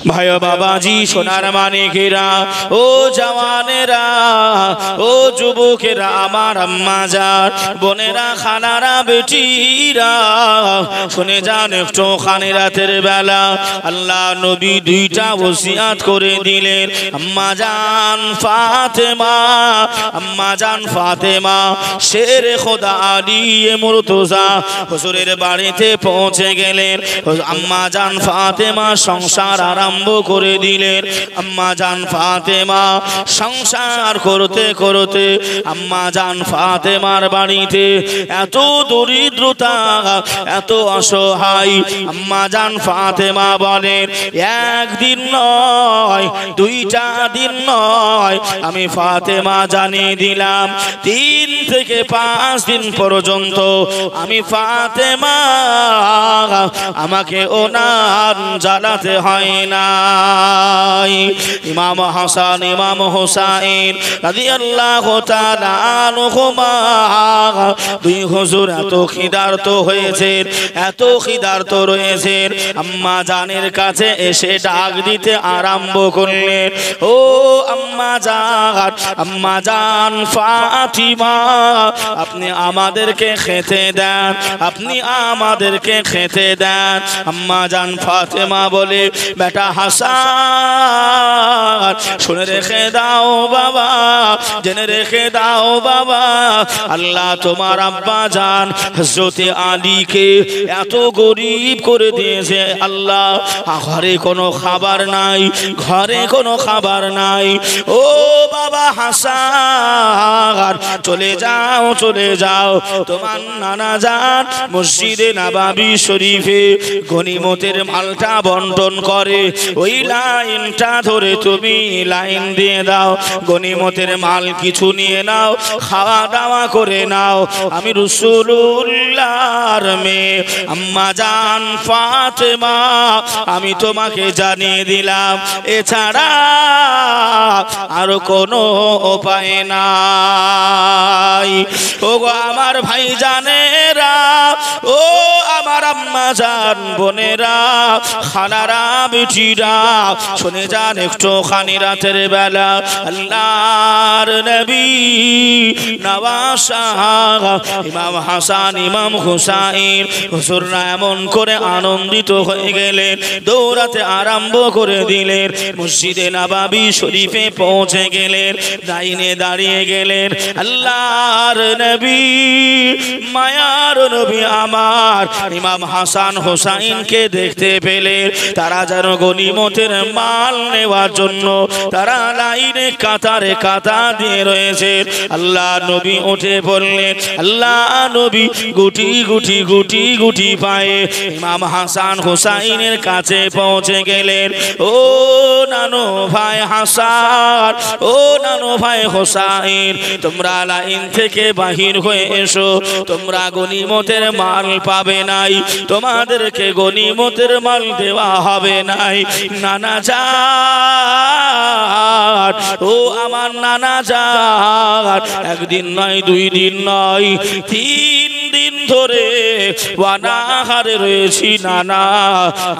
ভাই বাবাজি সোনার মানিকেরা ও জওয়ানেরা ও যুবকেরা আমার আম্মাজান বোনেরা খানারা বেটিরা শুনে যান একটু খানে রাতের বেলা আল্লাহ নবী দুইটা ওসিয়াত করে দিলেন আম্মাজান ফাতেমা শেরে খোদা আলী মুর্তজা হুজুরের বাড়িতে পৌঁছে গেলেন আম্মাজান ফাতেমা সংসার আরম্ভ করে দিলেন আম্মাজান ফাতেমা সংসার করতে করতে আম্মাজান ফাতেমার বাড়িতে এত দরিদ্রতা এত অসহায় আম্মাজান ফাতেমা বলেন একদিন নয় দুইটা দিন নয় আমি ফাতেমা জানিয়ে দিলাম 3 থেকে 5 দিন পর্যন্ত আমি ফাতেমা আমাকে ওনার জ্বালাতে হয় না। ইমাম হাসান ইমাম হুসাইন রাদিয়াল্লাহু তাআলা আনহুমা দুই হুজুর এত খিদার্ত হয়েছেন এত খিদার্ত রয়েছেন আম্মা জানের কাছে এসে ডাক দিতে আরম্ভ করলেন ও আম্মা জান ফাতিমা আপনি আমাদেরকে খেতে দেন আপনি আমাদেরকে খেতে দেন। আম্মা জান ফাতেমা বলে বেটা হাসান শুনে রেখে দাও বাবা জেনে রেখে দাও বাবা আল্লাহ তোমার আব্বা জান হযরত আলীকে এত গরিব করে দিয়েছে আল্লাহ ঘরে কোনো খাবার নাই ঘরে কোনো খাবার নাই ও বাবা হাসান চলে যাও তোমার নানা জান মসজিদে নববী শরীফে গনিমতের মালটা বন্টন করে ওই লাইনটা ধরে তুমি লাইন দিয়ে দাও গনিমতের মাল কিছু নিয়ে নাও খাওয়া দাওয়া করে নাও আমি রাসূলুল্লাহর মেয়ে আম্মা জান ফাতেমা আমি তোমাকে জানিয়ে দিলাম এছাড়া আর কোনো উপায় নাই। ও গো আমার ভাইজানেরা ও আমার আম্মা জান বোনেরা খানারা বেটিরা শুনে যান একটু খানি রাতের বেলা আল্লাহর নবী নওয়াজা ইমাম হাসান ইমাম হুসাইন হুজুররা এমন করে আনন্দিত হয়ে গেলেন দৌড়াতে আরম্ভ করে দিলেন মসজিদে নববী শরীফে পৌঁছে গেলেন লাইনে দাঁড়িয়ে গেলেন আল্লাহর নবী মায়ার নবী আমার ইমাম হাসান হুসাইনকে দেখতে পেলেন তারা যেন গনিমতের মাল নেওয়ার জন্য তারা লাইনে কাতারে কাতা দিয়ে রয়েছে আল্লাহ নবী উঠে পড়লেন আল্লাহ নবী গুটি গুটি গুটি গুটি পায়ে ইমাম হাসান হুসাইনের কাছে পৌঁছে গেলেন ও নানো ভাই হাসান ও নানো ভাই হুসাইন তোমরা লাইন থেকে বাহির হয়ে এসো তোমরা গনিমতের মাল পাবে নাই তোমাদেরকে গনিমতের মাল দেওয়া হবে নাই নানা জান ও আমার নানা জান একদিন নয় 2 দিন নয় 3 দিন ধরে ওয়ানাহারে রয়েছি নানা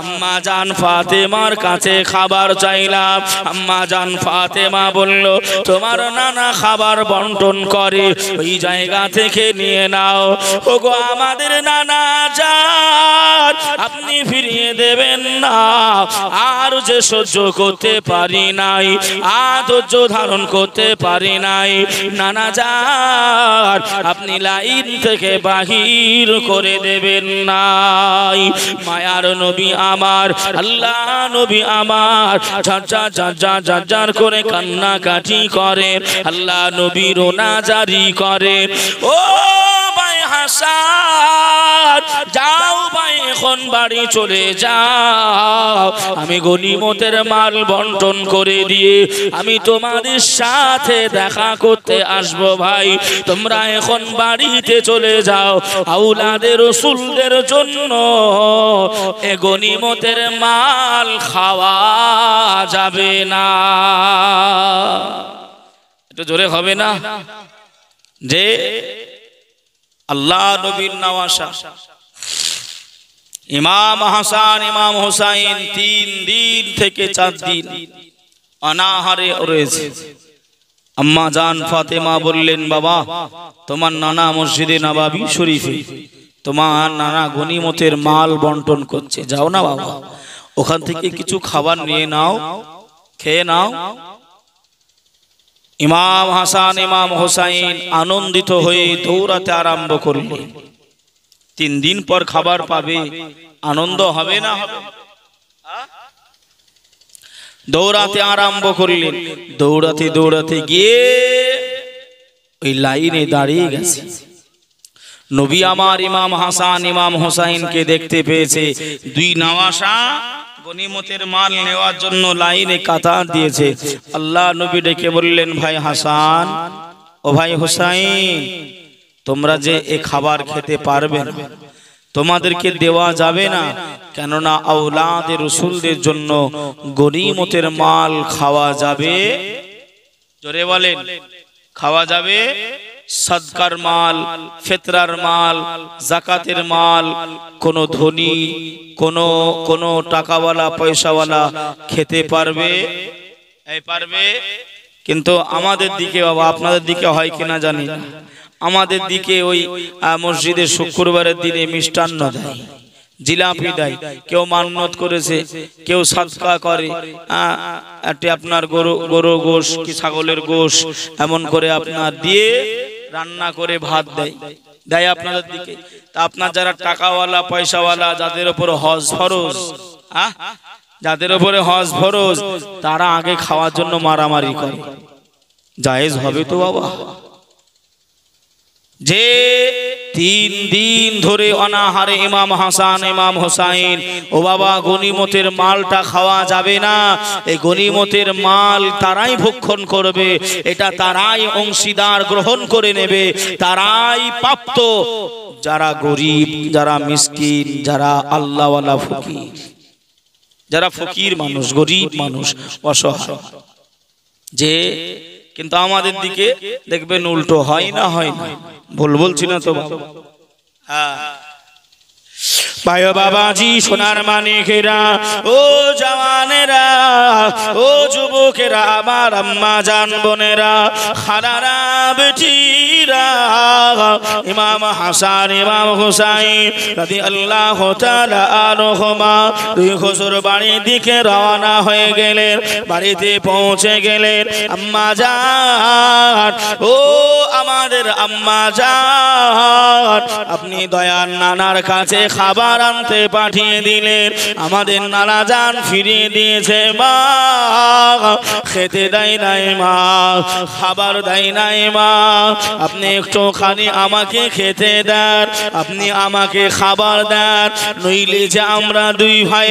আম্মা জান ফাতেমার কাছে খাবার চাইলাম আম্মা জান ফাতেমা বলল তোমার নানা খাবার বন্টন করে ওই জায়গা থেকে নিয়ে নাও ওগো আমাদের নানা জান আপনি ফিরিয়ে দেবেন না আর যে সহ্য করতে পারি নাই ধৈর্য ধারণ করতে পারি নাই নানা জান আপনি লাইন থেকে বাহির করে দেবেন নাই মায়ার নবী আমার আল্লাহ নবী আমার ঝাঁঝার করে কান্নাকাটি করেন আল্লাহ নবী রোনা জারি করেন ও ভাই হাসান যাও ভাই এখন বাড়ি চলে যাও আমি গনিমতের মাল বন্টন করে দিয়ে আমি তোমাদের সাথে দেখা করতে আসবো ভাই তোমরা এখন বাড়িতে চলে যাও আওলাদে রাসূলদের জন্য এ গনিমতের মাল খাওয়া যাবে না একটু জোরে হবে না যে আল্লাহ নবীর নওয়াজা ইমাম হাসান ইমাম হুসাইন 3 দিন থেকে 4 দিন অনাহারে রয়েছে। আম্মা জান ফাতেমা বললেন, বাবা তোমার নানা মসজিদে নববী শরীফে তোমার নানা গনিমতের মাল বন্টন করছে, যাও না বাবা, ওখান থেকে কিছু খাবার নিয়ে নাও, খেয়ে নাও। ইমাম হাসান ইমাম হুসাইন আনন্দিত হয়ে দৌড়াতে আরম্ভ করলেন। 3 দিন পর খাবার পাবে, আনন্দ হবে না হবে? দৌড়াতে আরম্ভ করলেন। দৌড়াতে দৌড়াতে গিয়ে ওই লাইনে দাঁড়িয়ে গেছে। নবী আমার ইমাম হাসান ইমাম হুসাইনকে দেখতে পেয়েছে। 2 নওয়াসা গনিমতের মাল নেওয়ার জন্য লাইনে কাতার দিয়েছে। আল্লাহ নবী ডেকে বললেন, ভাই হাসান ও ভাই হুসাইন, তোমরা যে এই খাবার খেতে পারবে না, তোমাদেরকে দেওয়া যাবে না, কেননা আওলাদে রাসূলদের জন্য গনিমতের মাল খাওয়া যাবে। জোরে বলেন, খাওয়া যাবে। সদকার মাল, ফিতরার মাল, যাকাতের মাল কোন ধনী কোন টাকাওয়ালা পয়সাওয়ালা খেতে পারবে? এই পারবে। কিন্তু আমাদের দিকে বাবা, আপনাদের দিকে হয় কিনা জানি না, আমাদের দিকে ওই মসজিদে শুক্রবারের দিনে মিষ্টান্ন দেয়, জিলাপি দেয়। কেউ মান্নত করেছে, কেউ সাদকা করে, একটি আপনার গরু গোশ কি ছাগলের গোশ এমন করে আপনার দিয়ে রান্না করে ভাত দেয় আপনাদের দিকে। তা আপনার যারা টাকাওয়ালা পয়সাওয়ালা, যাদের উপর হজ ফরজ, যাদের উপরে হজ ফরজ, তারা আগে খাওয়ার জন্য মারামারি করে। জায়েজ হবে তো বাবা? যে 3 দিন ধরে অনাহারে ইমাম হাসান ইমাম হুসাইন, ও বাবা গনিমতের মালটা খাওয়া যাবে না, এই গনিমতের মাল তারাই ভক্ষণ করবে, এটা তারাই অংশীদার গ্রহণ করে নেবে, তারাই প্রাপ্ত, যারা গরিব, যারা মিসকিন, যারা আল্লাহওয়ালা ফকির, যারা ফকির মানুষ, গরিব মানুষ, অসহায়। যে কিন্তু আমাদের দিকে দেখবেন উল্টো, হয় না? হয় না? ভুল বলছি না তো বাবা? হ্যাঁ ভাই বাবাজি, সোনার মানিকেরা, ও জওয়ানেরা, ও যুবকেরা, আমার আম্মা জান বোনেরা, খালারা, বেটিরা, ইমাম হাসান ইমাম হুসাইন রাদিয়াল্লাহু তাআলা আনহুমা 2 হুজুর বাড়ির দিকে রওনা হয়ে গেলেন। বাড়িতে পৌঁছে গেলেন। আম্মা জান, ও আমাদের আম্মা জান, আপনি দয়ার নানার কাছে খাবার আনতে পাঠিয়ে দিলেন। আমাদের নানা জান ফিরিয়ে দিয়েছে, মা খেতে দেয় নাই মা, খাবার দেয় নাই মা, আপনি একটুখানি আমাকে খেতে দেন, আপনি আমাকে খাবার দেন, নইলে যে আমরা 2 ভাই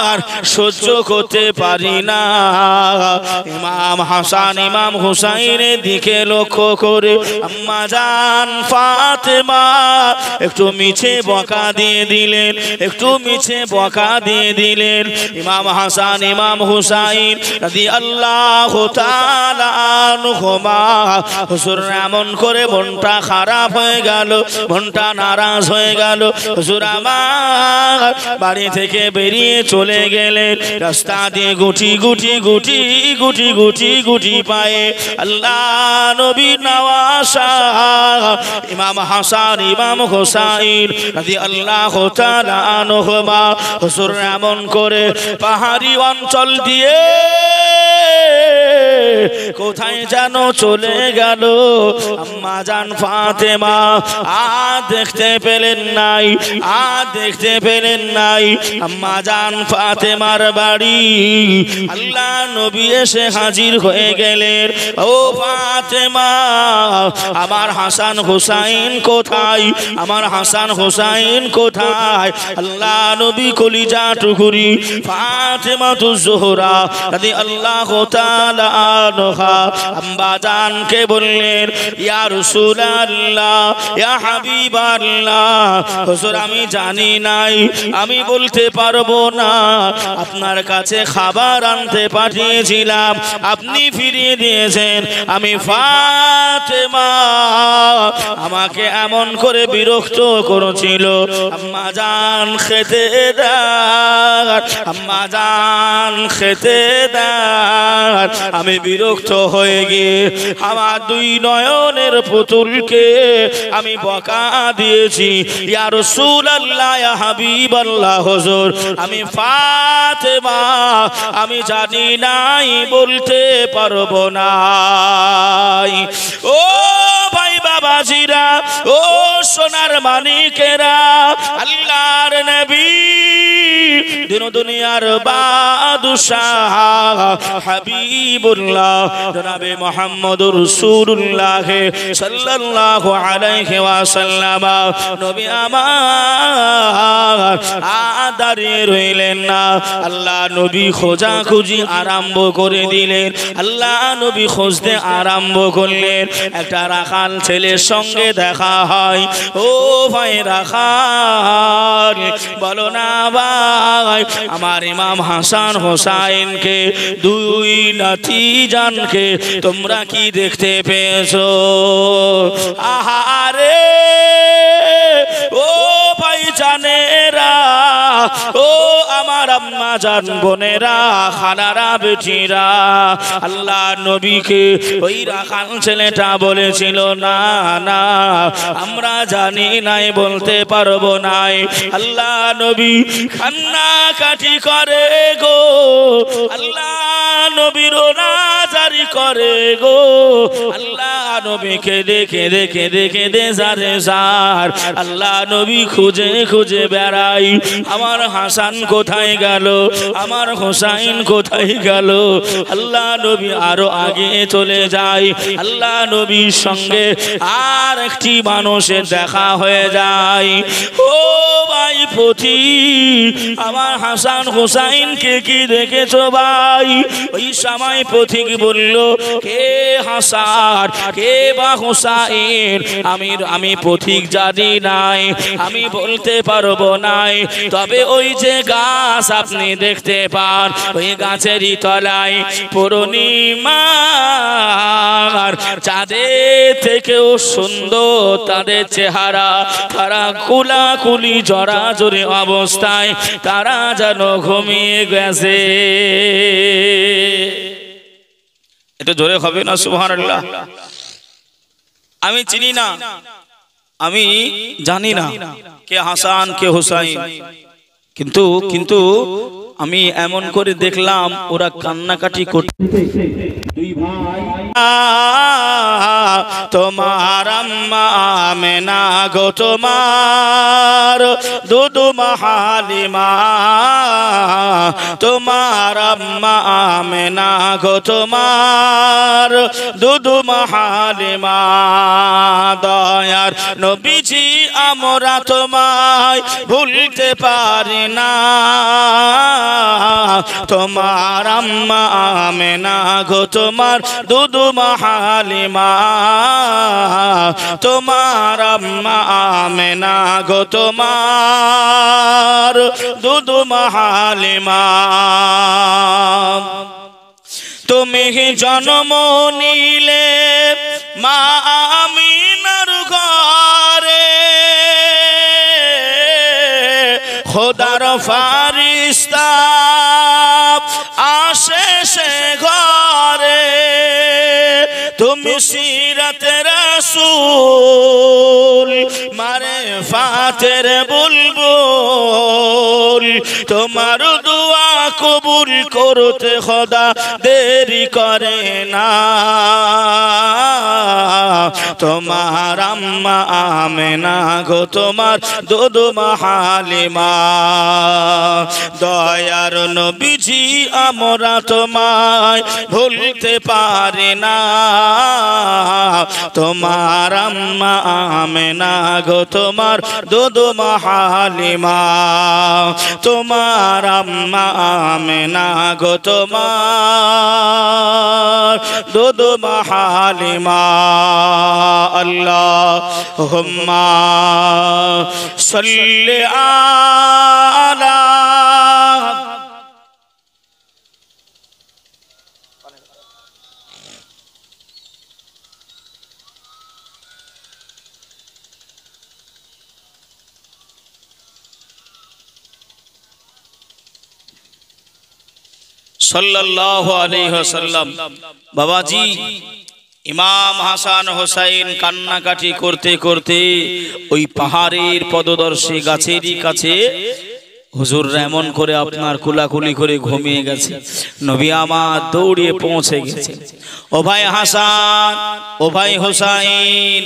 আর সহ্য করতে পারি না। ইমাম হাসান ইমাম হুসাইনের দিকে লক্ষ্য করে আম্মা জান ফাতেমা একটু মিছে বকা দিয়ে দিলেন, একটু মিছে বকা দিয়ে দিলেন। ইমাম হাসান ইমাম হুসাইন রাদিয়াল্লাহু তাআলা আনহুমা হুজুর এমন করে মনটা খারাপ হয়ে গেল, মনটা নারাজ হয়ে গেল। হুজুর আমার বাড়ি থেকে বেরিয়ে চলে গেলেন। রাস্তা দিয়ে গুটি গুটি গুটি গুটি গুটি গুটি পায়ে আল্লাহ নবী নওয়াসা ইমাম হাসান ইমাম হুসাইন রাদিয়াল্লাহু তাআলা আনহুমা হুজুর এমন করে পাহাড়ি অঞ্চল দিয়ে কোথায় যেন চলে গেল। আম্মা জান ফাতেমা আর দেখতে পেলেন নাই, আর দেখতে পেলেন নাই। আম্মা জান ফাতেমার বাড়ি আল্লাহ নবী এসে হাজির হয়ে গেলেন। ও ফাতেমা, আমার হাসান হুসাইন কোথায়? আমার হাসান হুসাইন কোথায়? আল্লাহ নবী কলিজা টুকুরি ফাতেমা তুজ জোহরা রাদিয়াল্লাহু তাআলা আনহা আম্মা জানকে বললেন, ইয়া রাসূলুল্লাহ, ইয়া হাবিবাল্লাহ, হুজুর আমি জানি নাই, আমি বলতে পারবো না, আপনার কাছে খাবার আনতে পাঠিয়েছিলাম, আপনি ফিরিয়ে দিয়েছেন। আমি ফাতেমা, আমাকে এমন করে বিরক্ত করেছিল, আম্মা জান খেতে দাও, আম্মা জান খেতে দাও। আমি বিরক্ত হয়ে গিয়ে আমার দুই নয়নের পুতুলকে আমি বকা দিয়েছি। ইয়া রাসূলুল্লাহ, ইয়া হাবিবাল্লাহ, হুজুর আমি ফাতেমা, আমি জানি নাই, বলতে পারবো না। ও ভাই বাবাজিরা, ও সোনার মানিকেরা, আল্লাহর নবী দিন দুনিয়ার বাদশাহ হাবিবুল্লাহ জনাবে মুহাম্মদুর রাসূলুল্লাহ সাল্লাল্লাহু আলাইহি ওয়াসাল্লাম নবী আমার দাঁড়িয়ে রইলেন না। আল্লাহ নবী খোঁজাখুঁজি আরম্ভ করে দিলেন। আল্লাহ নবী খুঁজতে আরম্ভ করলেন। একটা রাখাল ছেলের সঙ্গে দেখা হয়। ও ভাই রাখাল, বলো না ভাই, আমার ইমাম হাসান হোসাইনকে, দুই নাতি জানকে তোমরা কি দেখতে পেয়েছো? আহারে ও ভাই জানেরা, ও আমার আম্মা জান বোনেরা, খালারা বেটিরা, আল্লাহ নবীকে ওই রাখাল ছেলেটা বলেছিল, না না আমরা জানি নাই, বলতে পারবো নাই। আল্লাহ নবী কান্নাকাটি করে গো, আল্লাহ নবীর নাজারি করে গো, আল্লাহ নবীকে দেখে দেখে দেখে দে জারে জার, আল্লাহ নবী খুঁজে খুঁজে বেড়াই, আমার হাসান কোথায় গেল, আমার হোসাইন কোথায় গেল। আল্লাহ নবী আরো আগে চলে যায়। আল্লাহ নবীর সঙ্গে আর একটি মানুষের দেখা হয়ে যায়। ও ভাই পথিক, আমার হাসান হোসাইনকে কি দেখেছো ভাই? ওই সময় পথিক বলল, কে হাসান, কে বা হোসাইন আমি পথিক জানি নাই, আমি বলতে পারবো নাই। তবে ওই যে গাছ আপনি দেখতে পান, ওই গাছেরই তলায় পূর্ণিমার চাঁদের থেকেও সুন্দর তাদের চেহারা, তারা কুলাকুলি জড়াজড়ি অবস্থায় তারা যেন ঘুমিয়ে গেছে। এটা জোরে হবে না সুবহানাল্লাহ? আমি চিনি না, আমি জানি না কে হাসান কে হুসাইন, কিন্তু আমি এমন করে দেখলাম ওরা কান্নাকাটি করতে। দুই ভাই, তোমার আম্মা আমেনা গো, তোমার দুদু হালিমা, তোমার আম্মা আমেনা গো, তোমার দুদু হালিমা। দয়ার নবীজি আমরা তোমায় ভুলতে পারি না, তোমার আম্মা আমেনা গো, তোমার দুদু হালিমা, তোমার আম্মা আমেনা গো, তোমার দুদু হালিমা। তুমি জন্ম নিলে মা আমিনার ঘরে, খোদার ফারিস্তা আসে সে ঘরে। তুমি সিরাতে রাসূল মারে ফাতের বুলবুল, তোমার দোয়া কবুল করতে খোদা দেরি করে না। তোমার আম্মা আমেনা গো, তোমার দুদু হালিমা। দয়ার নবীজি আমরা তোমায় ভুলতে পারি না, তোমার আম্মা আমেনা গো, তোমার দুদু হালিমা, তোমার আম্মা আমেনা গো তোমার দুধ হালিমা আল্লাহুম্মা সাল্লি আলা সাল্লাল্লাহু আলাইহি ওয়াসাল্লাম। বাবাজি ইমাম হাসান হোসাইন কান্নাকাটি করতে করতে ওই পাহাড়ের পদদর্শী গাছেরই কাছে হুজুররা এমন করে আপনার কুলাকুলি করে ঘুমিয়ে গেছে। নবী আমার দৌড়িয়ে পৌঁছে গেছে। ও ভাই হাসান, ও ভাই হোসাইন,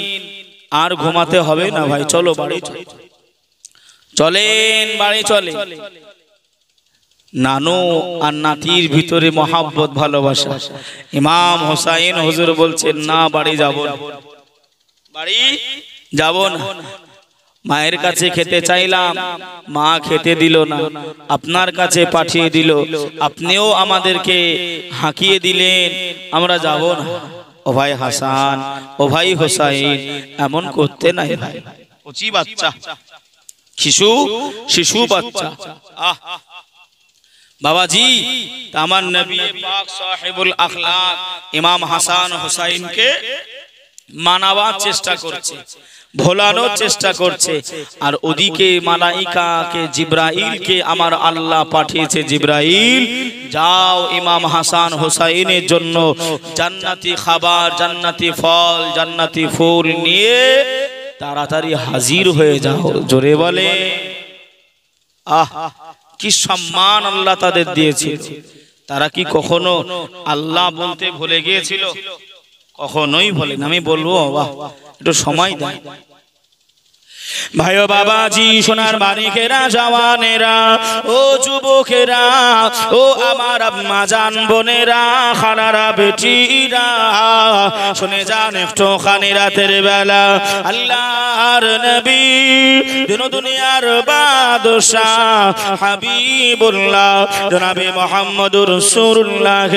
আর ঘুমাতে হবে না ভাই, চলো বাড়ি চলেন, বাড়ি চলে। নানু আর নাতির ভিতরে মহাব্বত ভালোবাসা। ইমাম হোসাইন হুজুর বলছেন না, বাড়ি যাব না, বাড়ি যাব না। মায়ের কাছে খেতে চাইলাম, মা খেতে দিল না, আপনার কাছে পাঠিয়ে দিল, আপনিও আমাদেরকে হাঁকিয়ে দিলেন, আমরা যাব না। ও ভাই হাসান, ও ভাই হোসাইন, এমন করতে নাই ভাই, কচি বাচ্চা, শিশু বাচ্চা। বাবাজি আমার নবী পাক সাহেবুল আখলাক ইমাম হাসান হোসাইনকে মানাবার চেষ্টা করছে, ভোলানোর চেষ্টা করছে। আর ওদিকে মালাইকাকে জিব্রাইলকে আমার আল্লাহ পাঠিয়েছে, জিব্রাইল যাও ইমাম হাসান হোসাইনের জন্য জান্নাতি খাবার, জান্নাতি ফল, জান্নাতি ফুল নিয়ে তাড়াতাড়ি হাজির হয়ে যাও। জোরে বলে আহ, কি সম্মান আল্লাহ তাদের দিয়েছিল। তারা কি কখনো আল্লাহ বলতে ভুলে গিয়েছিল? কখনোই বলেন। আমি বলবো বাহ, একটু সময় দেয় ভাই ও বাবাজি, সোনার মানিকেরা, জওয়ানেরা, ও যুবকেরা, ও আমার আম্মা জান বোনেরা, খালারা, বেটিরা, শুনে যান একটু খানি রাতের বেলা আল্লাহর নবী দিন দুনিয়ার বাদশাহ হাবিবুল্লাহ জনাবে মুহাম্মদুর রাসূলুল্লাহ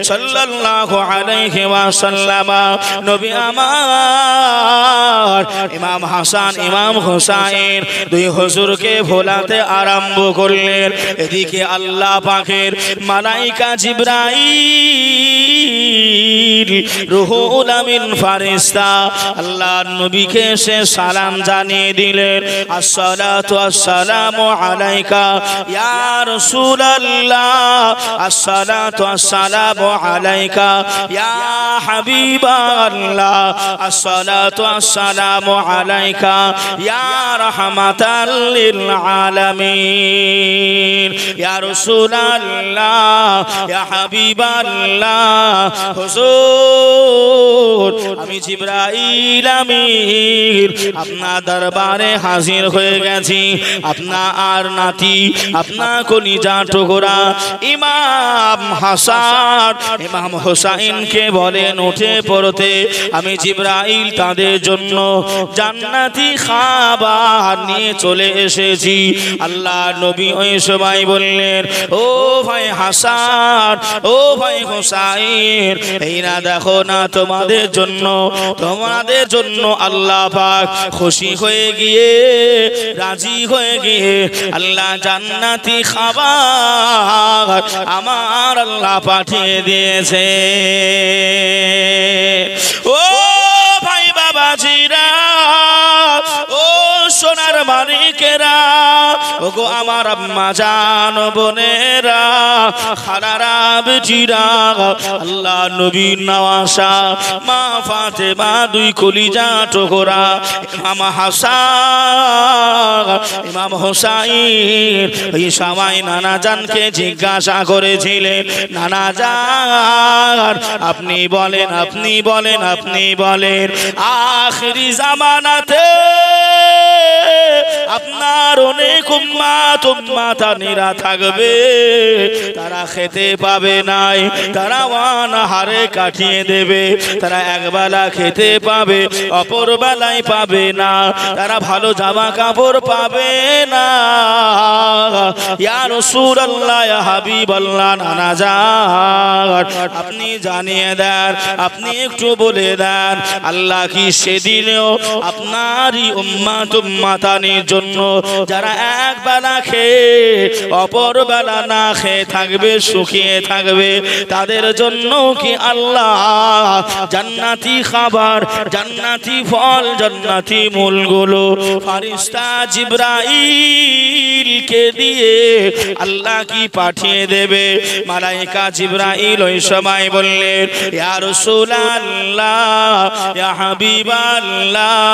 সাল্লাল্লাহু আলাইহি ওয়াসাল্লাম নবী আমার ইমাম হাসান, ইমাম হোসাইন দুই হুজুরকে ভোলাতে আরম্ভ করলেন। এদিকে আল্লাহ পাকের মালাইকা জিবরাইল রুহুল আমিন ফারেশতা আল্লাহর নবীকে সে সালাম জানিয়ে দিলেন, আসসালাতু আসসালামু আলাইকা ইয়া রাসূলুল্লাহ, আসসালাতু আসসালামু আলাইকা ইয়া হাবিবাল্লাহ, আসসালাতু আসসালামু আলাইকা ইয়া রাহমাতাল লিল আলামিন, ইয়া রাসূলুল্লাহ, ইয়া হাবিবাল্লাহ। হুজুর আমি জিবরাইল আমিন আপনার দরবারে হাজির হয়ে গেছি। আপনার নাতি, আপনার কলিজা টুকরা ইমাম হাসান, ইমাম হোসাইনকে বলেন উঠে পড়তে। আমি জিবরাইল তাদের জন্য জান্নাতি খাবার নিয়ে চলে এসেছি। আল্লাহ নবী ওই সবাই বললেন, ও ভাই হাসান, ও ভাই হোসাইন, এই না দেখো না তোমাদের জন্য আল্লাহ পাক খুশি হয়ে গিয়ে, রাজি হয়ে গিয়ে আল্লাহ জান্নাতি খাবার আমার আল্লাহ পাঠিয়ে দিয়েছে। ও ভাই বাবাজিরা, ও সোনার মানিকেরা, ও গো আমার আম্মা জান বোনেরা, খালারা, বেটিরা, আল্লাহ নবীর নওয়াসা মা ফাতেমা দুই কলিজা টুকরা ইমাম হাসান, ইমাম হোসাইন এই সময় নানা জানকে জিজ্ঞাসা করেছিলেন, নানা জান আপনি বলেন, আপনি বলেন, আপনি বলেন, আখিরি জামানাতে আপনার অনেক উম্মাতানিরা থাকবে, তারা খেতে পাবে নাই, তারা অনাহারে কাটিয়ে দেবে, তারা একবেলা খেতে পাবে, অপর বেলায় পাবে না, তারা ভালো জামা কাপড় পাবে না। ইয়া রাসূলুল্লাহ, ইয়া হাবিবাল্লাহ, নানা জান আপনি জানিয়ে দেন, আপনি একটু বলে দেন, আল্লাহ কি সেদিনও আপনারই উম্মাতানির জন্য যারা এক বেলা খেয়ে অপর বেলা না খেয়ে থাকবে, শুকিয়ে থাকবে, তাদের জন্য কি আল্লাহ জান্নাতি খাবার, জান্নাতি ফল, জান্নাতি মূলগুলো ফেরেশতা জিবরাইলকে দিয়ে আল্লাহ কি পাঠিয়ে দেবে? মালায়েকা জিবরাইল ওই সময় বললেন, ইয়া রাসূলুল্লাহ, ইয়া হাবিবাল্লাহ,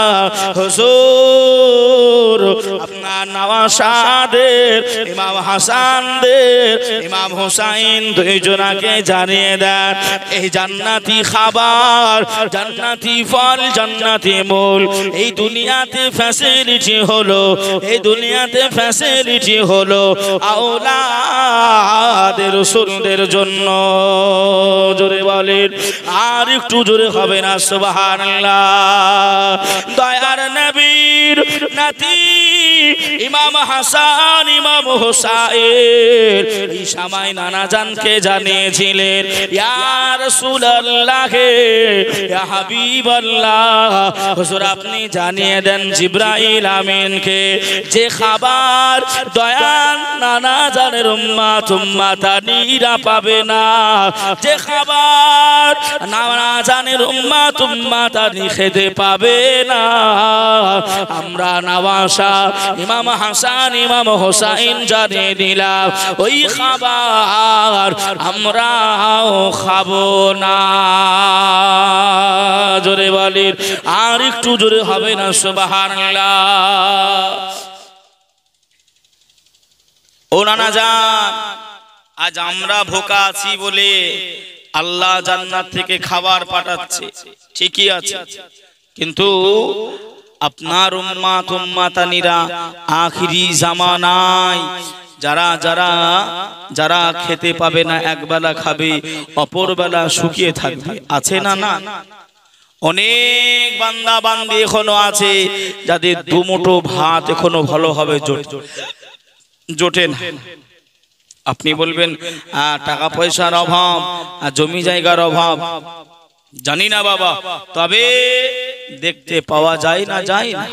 হুজুর আপনার নওয়াসাদের ইমাম হাসানদের ইমাম হুসাইন দুইজনাকে জানিয়ে দেন, এই জান্নাতি খাবার, জান্নাতি ফল, জান্নাতি মূল এই দুনিয়াতে ফ্যাসিলিটি হলো, এই দুনিয়াতে ফ্যাসিলিটি হলো আওলাদে রাসূলদের জন্য। জোরে বলেন, আর একটু জোরে হবে না সুবহানাল্লাহ। দয়ার নবীর নাতি ইমাম হাসান, ইমাম হুসাইন এই সময় নানা জানকে জানিয়েছিলেন, ইয়া রাসূলুল্লাহ, ইয়া হাবিবাল্লাহ, হুজুর আপনি জানিয়ে দেন জিবরাইল আমিনকে, যে খাবার দয়াল নানা জানের উম্মাতানিরা পাবে না, যে খাবার নানা জানের উম্মাতানি খেতে পাবে না, আমরা নওয়াসা ইমাম হাসান, ইমাম হুসাইন জানিয়ে দিলাম, ওই খাবার আমরাও খাবো না। জোরে বলেন, আর একটু জোরে হবে না সুবহানাল্লাহ। ও নানা জান, আজ আমরা ভোকা আছি বলে আল্লাহ জান্নাত থেকে খাবার পাঠাচ্ছে, ঠিকই আছে, কিন্তু আপনার উম্মাতানিরা আখিরি জামানায় যারা যারা যারা খেতে পাবে না, একবেলা খাবে, অপর বেলা শুকিয়ে থাকবে, আছে না? না, অনেক বান্দা বান্দি এখনো আছে যাদের দুমুঠো ভাত এখনো ভালোভাবে জোটে না। আপনি বলবেন টাকা পয়সার অভাব, জমি জায়গার অভাব, জানি না বাবা, তবে দেখতে পাওয়া যায় না, যায় না,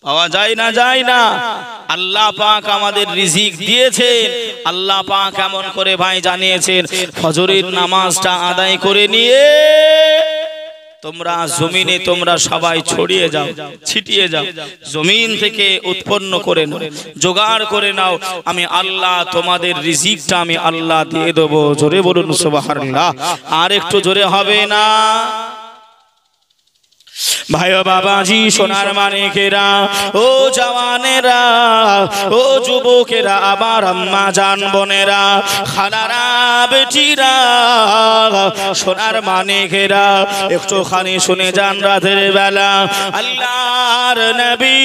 পাওয়া যায় না, যায় না। আল্লাহ পাক আমাদের রিজিক দিয়েছেন, আল্লাহ পাক কেমন করে ভাই জানিয়েছেন, ফজরের নামাজটা আদায় করে নিয়ে তোমরা জমিনে তোমরা সবাই ছড়িয়ে যাও, ছিটিয়ে যাও, জমিন থেকে উৎপন্ন করে নাও, জোগাড় করে নাও, আমি আল্লাহ তোমাদের রিজিকটা আমি আল্লাহ দিয়ে দেবো। জোরে বলুন সুবহানাল্লাহ, আর একটু জোরে হবে না? ভাই বাবাজি, সোনার মানিকেরা, ও জওয়ানেরা, ও যুবকেরা, আমার আম্মা জান বোনেরা, খালারা, বেটিরা, সোনার মানিকেরা, একটুখানি শুনে যান। রাতের বেলা আল্লাহর নবী,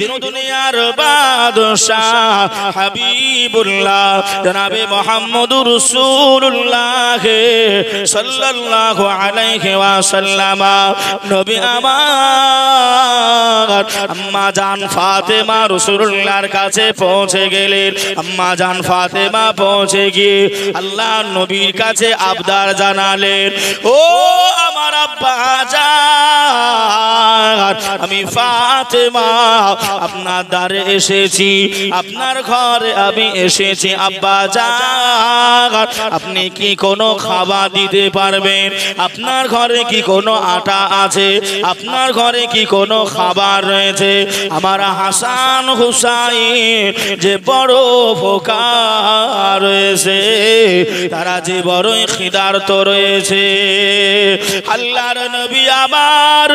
দিন দুনিয়ার বাদশাহ হাবিবুল্লাহ জনাবে মুহাম্মদুর রাসূলুল্লাহ সাল্লাল্লাহু আলাইহি ওয়াসাল্লাম নবী আমার আম্মা জান ফাতেমা রাসূলুল্লাহর কাছে পৌঁছে গেলেন। আম্মা জান ফাতেমা পৌঁছে গিয়ে আল্লাহ নবীর কাছে আবদার জানালেন, ও আমার আব্বা জান, আমি ফাতেমা আপনার দ্বারে এসেছি, আপনার ঘরে আমি এসেছি। আব্বা জান, আপনি কি কোনো খাবার দিতে পারবেন? আপনার ঘরে কি কোনো আটা আছে? আপনার ঘরে কি কোনো খাবার রয়েছে? আমার হাসান হুসাইন যে বড় ভোকা রয়েছে, তারা যে বড়ই খিদার্ত রয়েছে। আল্লাহর নবী আমার,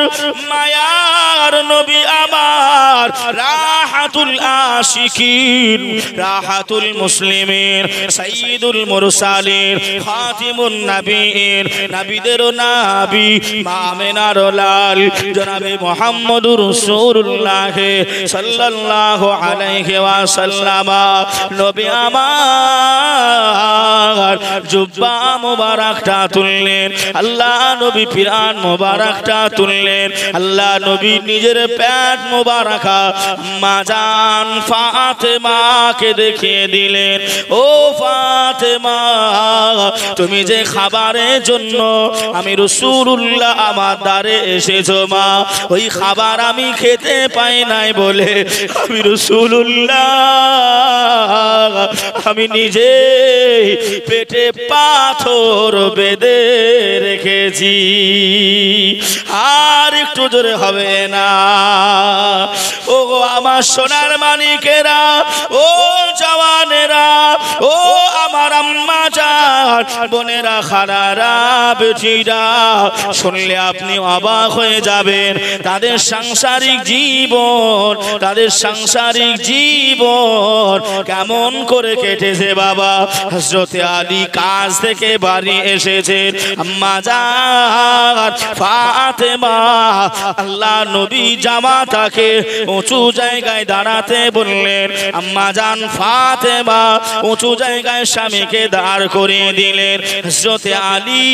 মায়ার নবী আমার, রাহাতুল আশিকিন, রাহাতুল মুসলিমিন, সাইয়্যিদুল মুরসালিন, খাতিমুন নবীন, নবীদের নবী, মা আমিনার লাল, দয়াল জনাবে মুহাম্মদুর রাসূলুল্লাহ সাল্লাল্লাহু আলাইহি ওয়াসাল্লাম নবী আমার জুব্বা মুবারকটা তুললেন, আল্লাহ নবী পিরান মুবারকটা তুললেন, আল্লাহ নবী নিজের পেট মুবারকা আম্মা জান ফাতেমাকে দেখিয়ে দিলেন। ও ফাতেমা, তুমি যে খাবারের জন্য আমি রাসূলুল্লাহ আমার দ্বারে এসেছো মা, ওই খাবার আমি খেতে পাই নাই বলে আমি রাসূলুল্লাহ আমি নিজে পেটে পাথর বেঁধে রেখেছি। আর একটু জোরে হবে না? ও আমার সোনার মানিকেরা, ও জওয়ানেরা, ও আমার আম্মা জান বোনেরা, খালারা, বেটিরা, শুনলে আপনি অবাক হয়ে যাবেন। তাদের সাংসারিক জীবন কেমন করে কেটেছে বাবা। হযরত আলী কাজ থেকে বাড়ি এসেছেন, আম্মা জান ফাতেমা আল্লাহ নবী জামাতাকে উঁচু জায়গায় দাঁড়াতে বললেন। আম্মা জান ফাতেমা উঁচু জায়গায় স্বামীকে দাঁড় করিয়ে দিলেন। হযরত আলী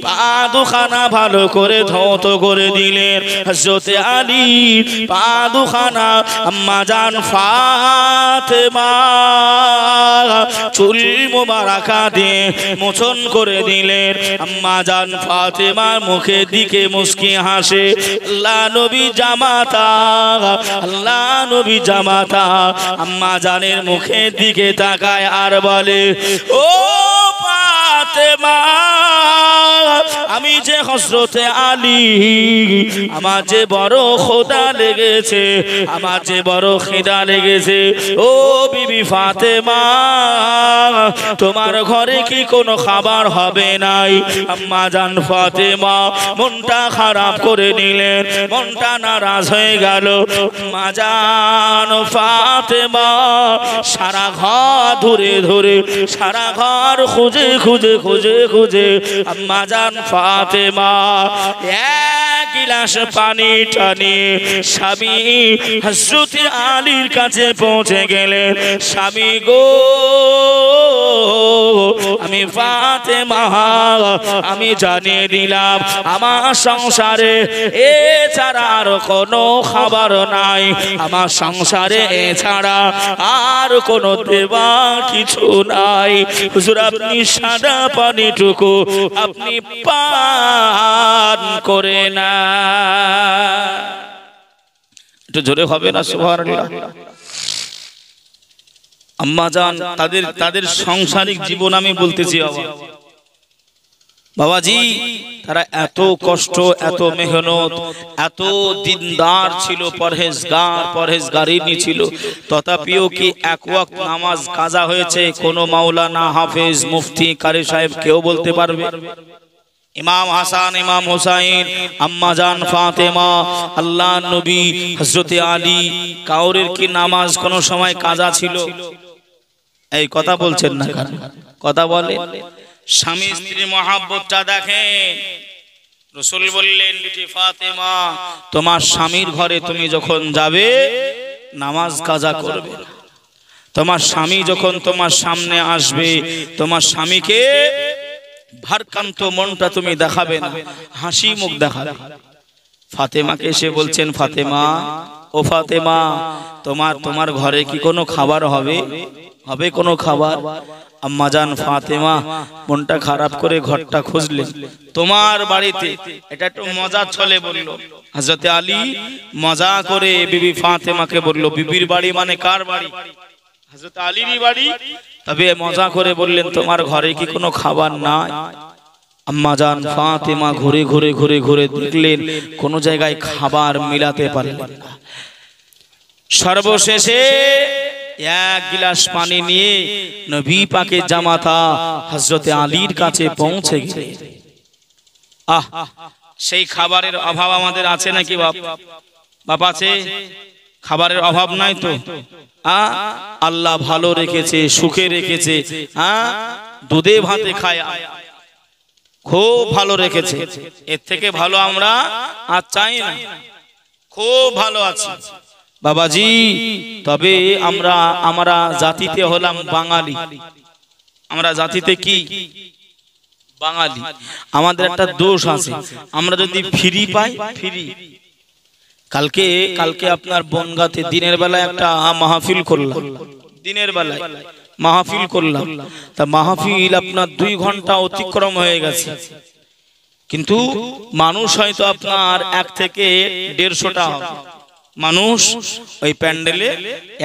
পা দুখানা ভালো করে ধৌত করে দিলেন। হযরত আলী পা দুখানা আম্মা জান ফাতেমা চুল মোবারকা দিয়ে মোচন করে দিলেন। আম্মা জান ফাতেমার মুখের দিকে মুস্কি হাসে। আল্লাহ নবী জামাতা আম্মা জানের মুখের দিকে তাকায় আর বলে, ও ফাতেমা, আমি যে হযরত আলী, আমার যে বড় খোদা লেগেছে, আমার যে বড় খিদা লেগেছে। ও বিবি ফাতেমা, তোমার ঘরে কি কোনো খাবার হবে নাই? আম্মা জান ফাতেমা মনটা খারাপ করে নিলেন, মনটা নারাজ হয়ে গেল। আম্মা জান ফাতেমা সারা ঘর ধরে সারা ঘর খুঁজে আম্মা জান ফাতেমা এক গিলাস পানি টানি স্বামী হযরত আলীর কাছে পৌঁছে গেলেন। স্বামী গো, আমি ফাতেমা আমি জানিয়ে দিলাম আমার সংসারে এছাড়া আর কোনো খাবার নাই, আমার সংসারে এছাড়া আর কোনো দেবা কিছু নাই। হুজুর আপনি সাদা পানিটুকু আপনি পান করে না। একটু জোরে হবে না? সুবহানাল্লাহ। আম্মা জান তাদের সাংসারিক জীবন আমি বলতেছি বাবাজি, তারা এত কষ্ট, এত মেহনত, এত দিনদার ছিল, পরহেজগারিনী ছিল, তথাপিও কি এক ওয়াক্ত নামাজ কাজা হয়েছে কোন মাওলানা, হাফেজ, মুফতি, কারি সাহেব কেউ বলতে পারবে? ইমাম হাসান, ইমাম হুসাইন, আম্মা জান ফাতেমা, আল্লাহ নবী, হযরত আলী, কাউরের কি নামাজ কোন সময় কাজা ছিল? এই কথা বলছেন না কেন? কথা বলে। স্বামী স্ত্রীর মহব্বতটা দেখেন। রাসূল বললেন, বিটি ফাতেমা, তোমার স্বামীর ঘরে তুমি যখন যাবে নামাজ কাজা করবে। তোমার স্বামী যখন তোমার সামনে আসবে, তোমার স্বামীকে ভারাক্রান্ত মনটা তুমি দেখাবে না, হাসি মুখ দেখাবে। ফাতেমাকে এসে বলছেন, ফাতেমা, ও ফাতেমা, তোমার ঘরে কি কোনো খাবার হবে কোনো খাবার? আম্মা জান ফাতেমা মনটা খারাপ করে ঘরটা খুঁজলেন। তোমার বাড়িতে, এটা একটু মজা ছলে বলল হযরত আলী, মজা করে বিবি ফাতেমাকে বলল, বিবির বাড়ি মানে কার বাড়ি? হযরত আলীরই বাড়ি। তবে মজা করে বললেন, তোমার ঘরে কি কোনো খাবার নাই? আম্মা জান ফাতেমা ঘুরে দেখলেন কোন জায়গায় খাবার মিলাতে পারলেন না। সর্বশেষে এক গিলাস পানি নিয়ে নবী পাকের জামাতা হযরত আলীর কাছে পৌঁছে গেলেন। সেই খাবারের অভাব আমাদের আছে নাকি বাপ আছে? খাবারের অভাব নাই তো? আল্লাহ ভালো রেখেছে, সুখে রেখেছে। দুধে ভাতে খায়। খুব ভালো রেখেছে, এর থেকে ভালো আমরা আর চাই না, খুব ভালো আছে বাবাজি। তবে আমরা জাতিতে হলাম বাঙালি, আমরা জাতিতে কি বাঙালি। আমাদের একটা দোষ আছে, আমরা যদি ফ্রি পাই, ফ্রি কালকে আপনার বনগাঁতে দিনের বেলায় একটা মাহফিল করলাম, দিনের বেলায় মাহফিল করলাম, তা মাহফিল আপনার 2 ঘন্টা অতিক্রম হয়ে গেছে, কিন্তু মানুষ হয়তো আপনার 1 থেকে 150টা মানুষ ওই প্যান্ডেলে,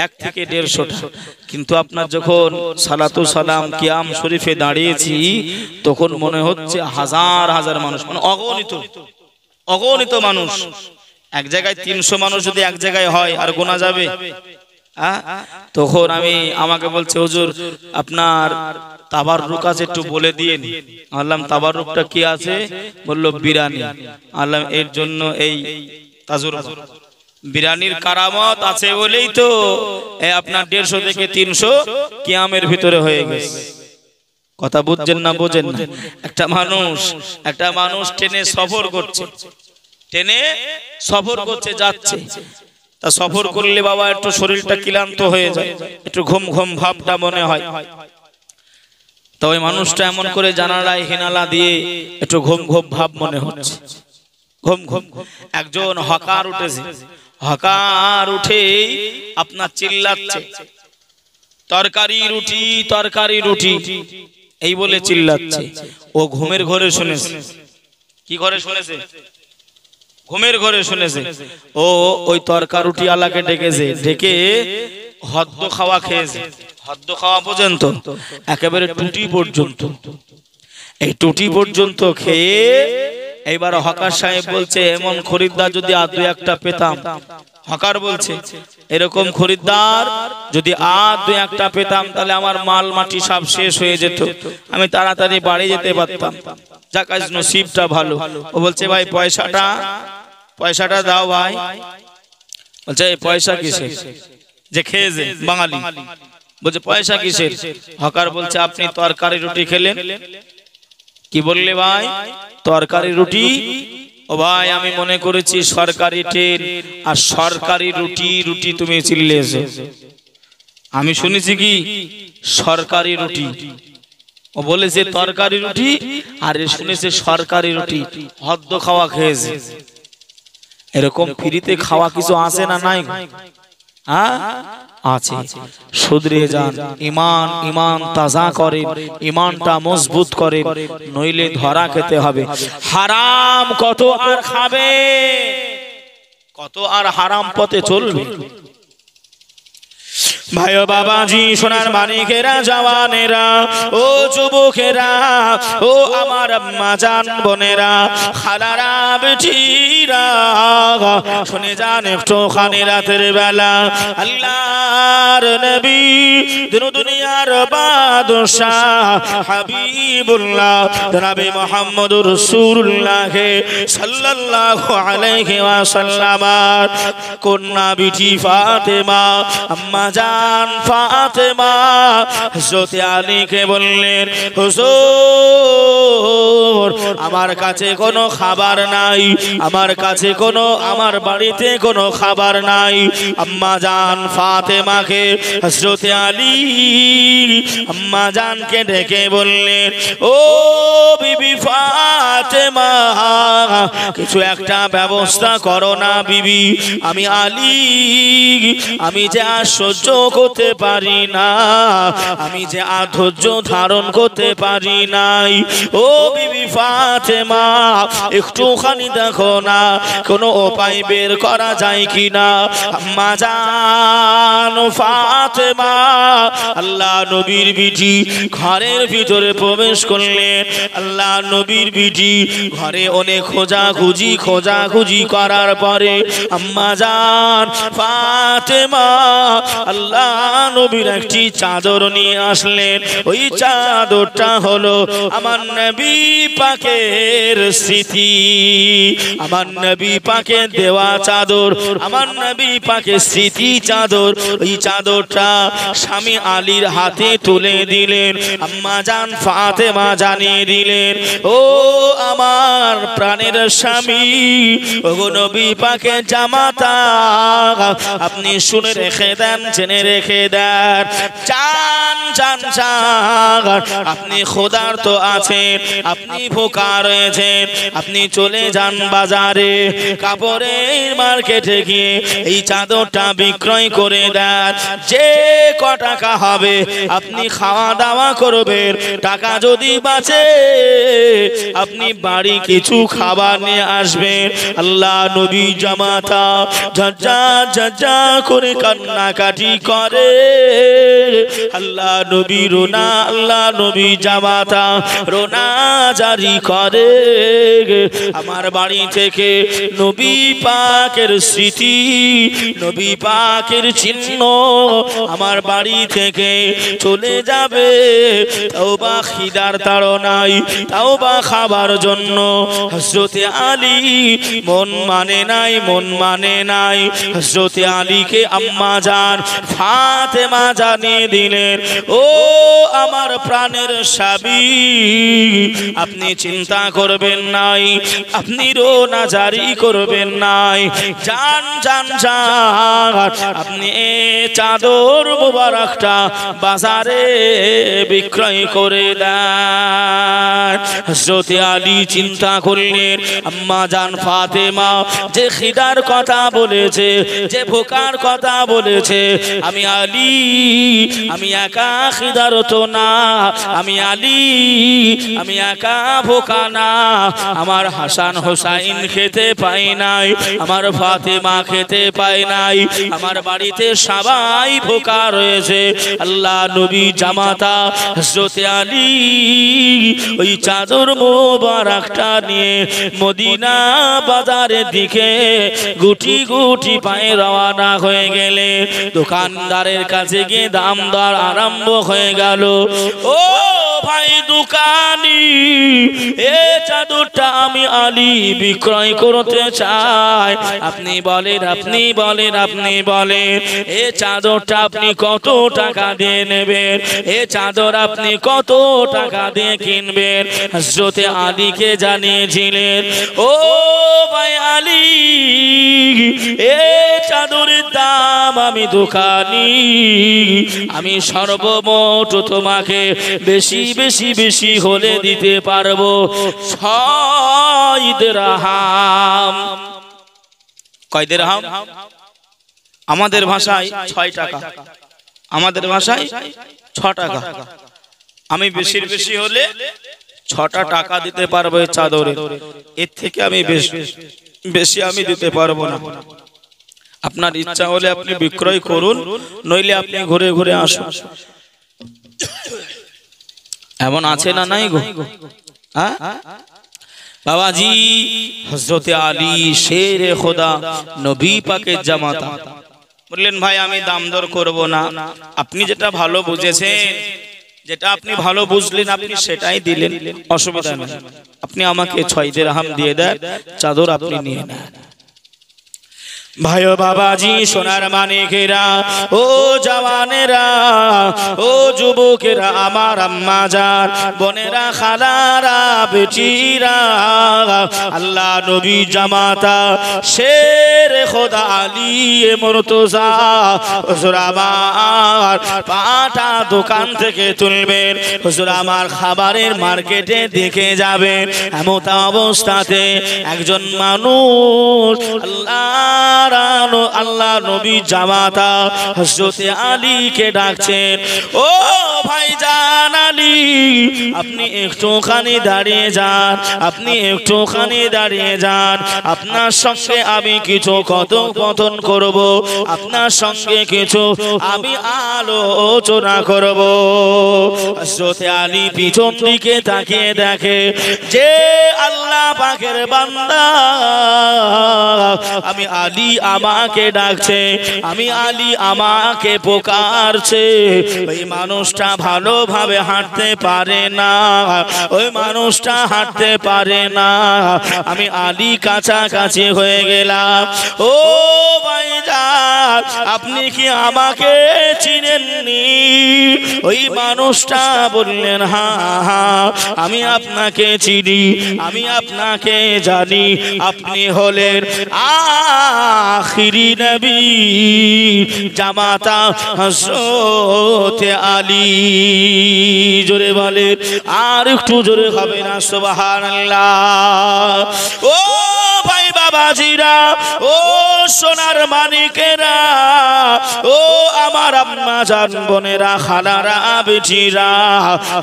1 থেকে 150টা। কিন্তু আপনার যখন সালাতু সালাম কিয়াম শরীফে দাঁড়িয়েছি, তখন মনে হচ্ছে হাজার হাজার মানুষ, মানে অগণিত অগণিত মানুষ। এক জায়গায় 300 মানুষ যদি এক জায়গায় হয় আর গোনা যাবে? তখন আমাকে বলছে, হুজুর আপনার তাবাররুক আছে, একটু বলে দিন। বললাম তাবাররুকটা কি আছে? বললো বিরানি। বললাম এর জন্য এই তাজুরবা, বিরানির কারামত আছে বলেই তো আপনার 150 থেকে 300 কিয়ামের ভিতরে হয়ে গেছে। কথা বুঝছেন না বোঝেন না? একটা মানুষ ট্রেনে সফর করছে, ট্রেনে সফর করছে, যাচ্ছে, তা সফর করলে বাবা একটু শরীরটা ক্লান্ত হয়ে যায়, একটু ঘুম ঘুম ভাবটা মনে হয়। তো ওই মানুষটা এমন করে জানালায় হেনালা দিয়ে একটু ঘুম ঘুম ভাব মনে হচ্ছে, ঘুম ঘুম। একজন হকার উঠেছে, হকার উঠে আপনার চিল্লাচ্ছে, তরকারি রুটি, তরকারি রুটি এই বলে চিল্লাচ্ছে। ও ঘুমের ঘরে শুনেছে। কি ঘরে শুনেছে? ঘুমের ঘরে শুনেছে। ও ওই তরকারি রুটি আলাকে ডেকেছে, ডেকে হদ্দ খাওয়া খেয়েছে, হদ্দ খাওয়া পর্যন্ত, একেবারে টুটি পর্যন্ত, এই টুটি পর্যন্ত খেয়ে এইবার হকার সাহেব বলছে, এমন খরিদ্দার যদি আর 2-1টা পেতাম। হকার বলছে, এরকম খরিদ্দার যদি আর 2-1টা পেতাম, তাহলে আমার মাল মাটি সব শেষ হয়ে যেত, আমি তাড়াতাড়ি বাড়ি যেতে পারতাম। যাক আজ নসিবটা ভালো। ও বলছে, ভাই পয়সাটা দাও ভাই। বলছে এই পয়সা কিসের? যে খেয়েছে বাঙালি বলছে পয়সা কিসের? হকার বলছে, আপনি তরকারি রুটি খেলেন। কি বললে ভাই? তরকারি রুটি? ও ভাই আমি মনে করেছি সরকারি ট্রেন আর সরকারি রুটি, রুটি তুমি চিল্লেছো। আমি শুনেছি কি সরকারি রুটি। ও বলেছে তরকারি রুটি, আর শুনেছে সরকারি রুটি, হদ্দ খাওয়া খেয়েছে। এরকম ফ্রিতে খাওয়া কিছু আছে না নাই? আছে। শুধরে যান, ইমান তাজা করে, ইমানটা মজবুত করে, নইলে ধরা খেতে হবে। হারাম কত আর খাবে, কত আর হারাম পথে চলবে। ভাই ও বাবাজি, সোনার মানিকেরা, জওয়ানেরা, ও যুবকেরা, ও আমার আম্মা জান বোনেরা, খালারা, বেটিরা, শুনে যান একটুখানি রাতের বেলা আল্লাহর নবী, দুনিয়ার বাদশাহ হাবিবুল্লাহ জনাবে মুহাম্মদুর রাসূলুল্লাহ সাল্লাল্লাহু আলাইহি ওয়াসাল্লাম কন্যা বিটি ফাতেমা, আম্মা জান ফাতেমা হযরত আলীকে বললেন, হুজুর আমার কাছে কোনো খাবার নাই, আমার কাছে আমার বাড়িতে কোনো খাবার নাই। আম্মা জান ফাতেমাকে হযরত আলী আম্মা জানকে ডেকে বললেন, ও বিবি ফাতেমা কিছু একটা ব্যবস্থা করো না বিবি, আমি আলী আমি যে আর সহ্য করতে পারি না, আমি যে আর ধৈর্য ধারণ করতে পারি নাই। ও বিবি ফাতেমা একটুখানি দেখো না কোনো উপায় বের করা যায় কিনা। আম্মা জান ফাতেমা আল্লাহ নবীর বিটি ঘরের ভিতরে প্রবেশ করলেন। আল্লাহ নবীর বিটি ঘরে অনেক খোঁজাখুঁজি করার পরে আম্মা জান ফাতেমা আল্লাহ নবীর একটি চাদর নিয়ে আসলেন। ওই চাদরটা হলো আমার নবী পাকের স্মৃতি, আমার নবী পাকের দেওয়া চাদর, আমার নবী পাকের স্মৃতি চাদর। ওই চাদরটা স্বামী আলীর হাতে তুলে দিলেন, আম্মা জান ফাতেমা জানিয়ে দিলেন, ও আমার প্রাণের স্বামী, ওগো নবী পাকের জামাতা, আপনি শুনে রেখে দেন, জেনে রেখে দেন, চান চান চান, আপনি খোদার তো আছেন, আপনি ভোকা রয়েছেন, আপনি চলে যান বাজারে কাপড়ের মার্কেটে গিয়ে এই চাদরটা বিক্রয় করে দেন, যে ক টাকা হবে আপনি খাওয়া দাওয়া করবেন, টাকা যদি বাঁচে আপনি বাড়ি কিছু খাবার নিয়ে আসবেন। আল্লাহ নবী জামাতা ঝাঁঝা ঝাঁঝা করে কান্নাকাটি করে, আল্লাহ নবী রোনা, আল্লাহ নবী জামাতা রোনা জারি করে। আমার বাড়ি থেকে নবী পাকের স্মৃতি, নবী পাকের চিহ্ন আমার বাড়ি থেকে চলে যাবে, তাও বা খিদার তাড়নায়, তাও বা খাবার জন্য। হযরতে আলী মন মানে নাই, মন মানে নাই। হযরতে আলীকে আম্মা জান ফাতেমা জানিয়ে দিলেন, ও আমার প্রাণের স্বামী, আপনি চিন্তা করবেন নাই, আপনি রোনা জারি করবেন নাই, জান জান জান, আপনি চাদর মুবারকটা বাজারে বিক্রয় করে দেন। হযরতে আলী চিন্তা করলেন, আম্মা জান ফাতেমা যে খিদার কথা বলেছে, যে ভোকার কথা বলেছে, আমি আলী, আমি একা খিদারত না, আমি আলী, আমি একা ভোকা না, আমার হাসান হোসাইন খেতে পাই নাই, আমার ফাতেমা খেতে পায় নাই, আমার বাড়িতে সবাই ভোকা রয়েছে। আল্লাহ নবী জামাতা হযরতে আলী ওই চাদর মোবারকটা নিয়ে মদিনা বাজারের দিকে গুটি গুটি পায়ে রওনা হয়ে গেলে, দোকানদারের কাছে গিয়ে দাম দর আরম্ভ হয়ে গেল। ও ভাই দোকানি, এ চাদরটা আমি আলী বিক্রয় করতে চাই, আপনি বলেন, আপনি বলেন, আপনি বলেন, এ চাদরটা আপনি কত টাকা দিয়ে নেবেন, এ চাদর আপনি কত টাকা দিয়ে কিনবেন? হযরতে আলীকে জানিয়েছিলেন, ও ভাই আলী, এ চাদরের দাম আমি দোকানি, আমি সর্বমোট তোমাকে বেশি বেশি বেশি হলে দিতে পারবো 6 দিরহাম। কয় দিরহাম? আমাদের ভাষায় 6 টাকা, আমাদের ভাষায় 6 টাকা। আমি বেশির বেশি হলে 6টা টাকা দিতে পারবো এই চাদরে, এর থেকে আমি বেশি আমি দিতে পারবো না। আপনার ইচ্ছা হলে আপনি বিক্রয় করুন, নইলে আপনি ঘুরে ঘুরে আসুন। এমন আছে না নাই গো? হ্যাঁ বাবাজি, হযরতে আলী শেরে খোদা, নবী পাকের জামাতা বললেন, ভাই আমি দাম দর করবো না, আপনি যেটা ভালো বুঝেছেন, যেটা আপনি ভালো বুঝলেন আপনি সেটাই দিলেন, অসুবিধা নেই। আপনি আমাকে 6 দিরহাম দিয়ে দেন, চাদর আপনি নিয়ে নেন। ভাই ও বাবাজি, সোনার মানিকেরা, ও জওয়ানেরা, ও যুবকেরা, আমার আম্মা জান, বোনেরা, খালারা, বেটিরা, আল্লাহ নবী জামাতা শেরে খোদা আলী মুর্তজা হুজুর আমার পাটা দোকান থেকে তুলবেন, হুজুর আমার খাবারের মার্কেটে দেখে যাবেন। এমন অবস্থাতে একজন মানুষ আল্লাহ নবী জামাতা হযরতে আলীকে ডাকছেন, ও ভাইজান আলী, আপনি একটুখানি দাঁড়িয়ে যান, আপনি একটুখানি দাঁড়িয়ে যান, আপনার সঙ্গে আমি কিছু কথোপকথন করব, আপনার সঙ্গে কিছু আমি আলোচনা করব। হযরতে আলী পিছন দিকে তাকিয়ে দেখে যে আল্লাহ পাকের বান্দা, আমি আলী আমাকে ডাকছে, আমি আলী আমাকে পুকারছে। ওই মানুষটা ভালোভাবে হাঁটতে পারে পারে না, ওই মানুষটা হাঁটতে পারে না, আমি আলী কাছাকাছি হয়ে গেলাম। ও ভাইজান, আপনি কি আমাকে চিনেননি? ওই মানুষটা বললেন, হ্যাঁ হ্যাঁ, আমি আপনাকে চিনি, আমি আপনাকে জানি, আপনি হলেন আখিরি নবী জামাতা হযরত আলী। জোরে বলেন, আর একটু জোরে হবে না সুবহানাল্লাহ। ও ভাই বাবাজিরা, ও সোনার মানিকেরা, ও আমার আম্মা জান বোনেরা, খালারা, বেটিরা,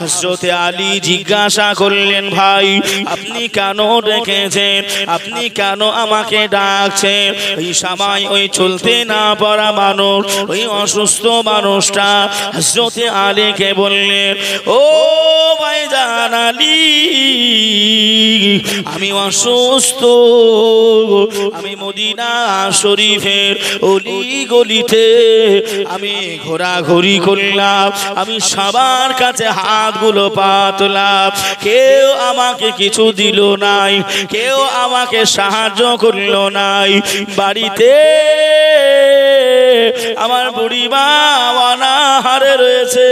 হযরত আলী জিজ্ঞাসা করলেন, ভাই আপনি কেন ডেকেছেন? আপনি কেন আমাকে ডাকছেন? এই সময় ওই চলতে না পারা মানুষ, ওই অসুস্থ মানুষটা হযরত আলীকে বললেন, ও ভাইজান আলী, আমি অসুস্থ, আমি মদিনা শরীফের অলি গলিতে আমি ঘোরাঘুরি করলাম, আমি সবার কাছে হাতগুলো পাতলাম, কেউ আমাকে কিছু দিল নাই, কেউ আমাকে সাহায্য করলো নাই। বাড়িতে আমার বুড়ি মা অনাহারে রয়েছে,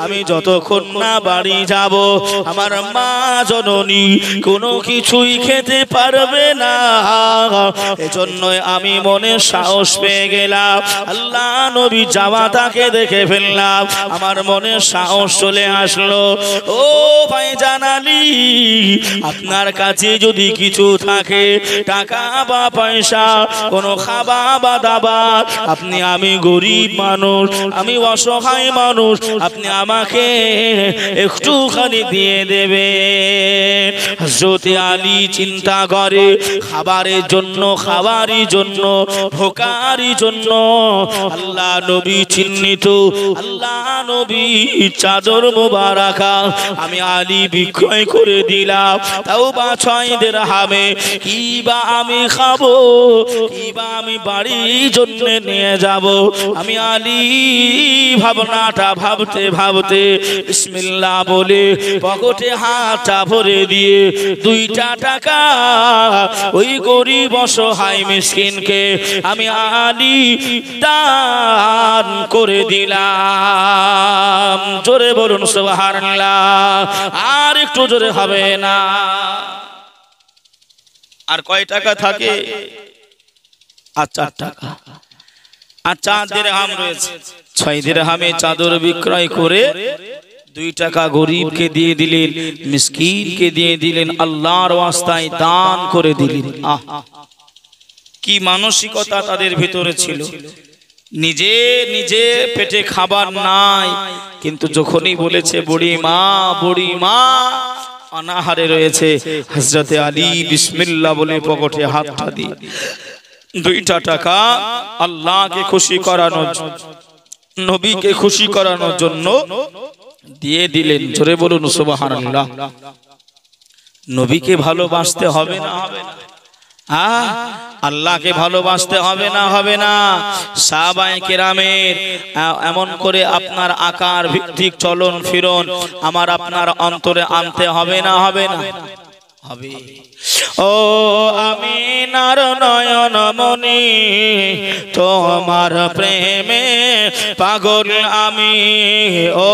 আমি যতক্ষণ না বাড়ি যাব আমার মা জননী কোনো কিছুই খেতে পারবে না। এজন্যই আমি মনে সাহস পেয়ে গেলাম, আল্লাহ নবী জামাতাকে দেখে ফেললাম, আমার মনে সাহস চলে আসলো। ও ভাইজান আলী, আপনার কাছে যদি কিছু থাকে, টাকা বা পয়সা, কোনো খাবার বা দাবার, আপনি, আমি গরিব মানুষ, আমি অসহায় মানুষ, আপনি আমাকে একটুখানি দিয়ে দেবে। হযরত আলী চিন্তা করে, খাবারের জন্য, খাবারই জন্য, ভোকারই জন্য আল্লাহ নবী চিহ্নিত, আল্লাহ নবী চাদর মোবারকা আমি আলী বিক্রয় করে দিলাম, তাও বা 6 দিরহামে। কি বা আমি খাবো, কি বা আমি বাড়ির জন্য নিয়ে যাব? আমি আলী ভাবনাটা ভাবতে ভাবতে বিসমিল্লাহ বলে পকেটে হাতটা ভরে দিয়ে 2টা টাকা ওই গরিব অসহায় মিসকিনকে আমি আলী দান করে দিলাম। জোরে বলুন সুবহানাল্লাহ, আর একটু জোরে হবে না? আর কয় টাকা থাকে? আর 4 টাকা, আর 4 দিরহাম রয়েছে। 6 দিরহামে চাদর বিক্রয় করে 2 টাকা গরিবকে দিয়ে দিলেন, মিসকিনকে দিয়ে দিলেন, আল্লাহর ওয়াস্তায় দান করে দিলেন। আহ, কি মানসিকতা তাদের ভিতরে ছিল! নিজে নিজে পেটে খাবার নাই, কিন্তু যখনই বলেছে বুড়ি মা, বুড়ি মা অনাহারে রয়েছে, হযরত আলী বিসমিল্লাহ বলে পকেটে হাতটা দিয়ে 2টা টাকা আল্লাহকে খুশি করানোর, নবীকে খুশি করানোর জন্য দিয়ে দিলেন। জোরে বলুন সুবহানাল্লাহ। নবীকে ভালোবাসতে হবে না, হবে না? আল্লাহকে ভালোবাসতে হবে না, হবে না? সাহাবায়ে কেরামের এমন করে আপনার আকার ভিত্তিক চলন ফিরন আমার আপনার অন্তরে আনতে হবে না, হবে না? হবে। ও আমিনার নয়ন মনি, তোমার প্রেমে পাগল আমি। ও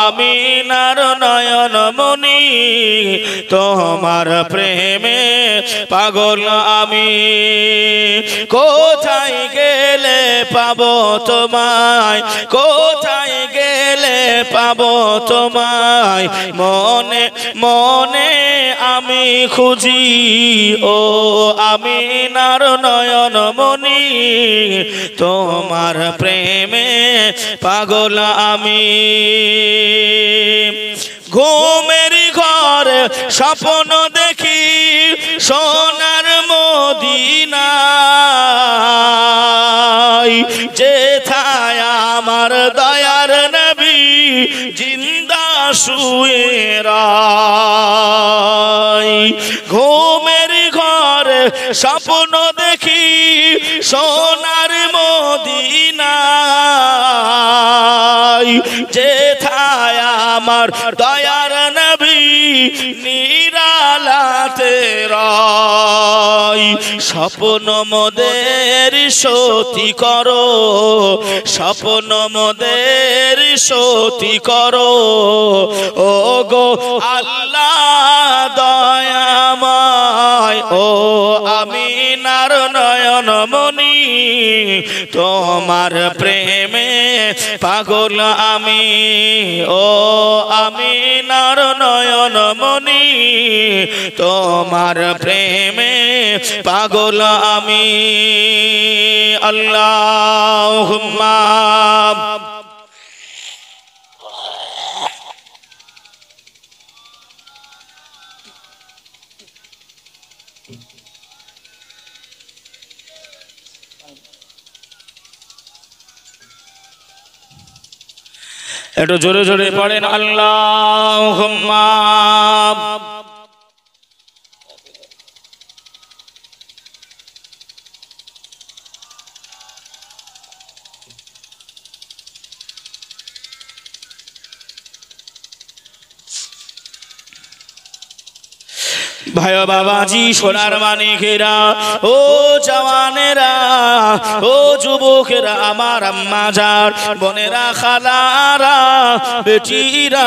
আমিনার নয়ন মনি, তোমার প্রেমে পাগল আমি। কোথায় গেলে পাবো তোমায়, কোথায় গেলে পাবো তোমায়, মনে মনে আমি খুঁজি। ও আমিনার নয়ন মনি, তোমার প্রেমে পাগল আমি। ঘুমের ঘর স্বপ্ন দেখি সোনার মদিনায়, যেথায় আমার দয়ার নবী জিন্দা শুয়ে রায়। ঘুমের ঘর স্বপ্ন দেখি সোনার মদিনায়, যেথায় কোথায় আমার দয়ার নবী নিরালাতে রয় স্বপ্ন মোদের সতী করো স্বপ্ন মোদের সতী করো ও গো আল্লাহ দয়াময় ও আমিনার নয়ন মনি তোমার প্রেমে পাগল আমি ও আমিনার নয়ন মনি তোমার প্রেমে পাগল আমি আল্লাহুম্মা একটু জোরে জোরে পড়েন আল্লাহুম্মা ভাই বাবাজি সোনার মানিকেরা ও জওয়ানেরা ও যুবকেরা আমার আম্মা জান বোনেরা খালারা বেটিরা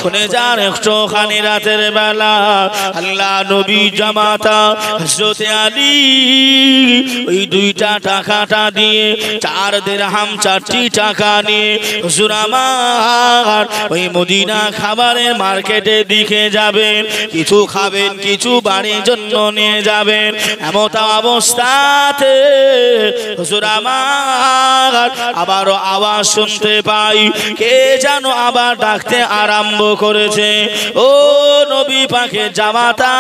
শুনে যান একটুখানি রাতের বেলা আল্লাহ নবী জামাতা হযরত আলী ওই দুইটা টাকাটা দিয়ে 4 দিরহাম 4টি টাকা নিয়ে হুজুর আমার ওই মদিনা খাবারের মার্কেটের দিকে যাবেন কিছু খাবেন কিছু বাড়ির জন্য নিয়ে যাবেন এমত অবস্থাতে হুজুর আমার আবারও আওয়াজ শুনতে পাই কে যেন আবার ডাকতে আরম্ভ করেছে ও নবী পাকের জামাতা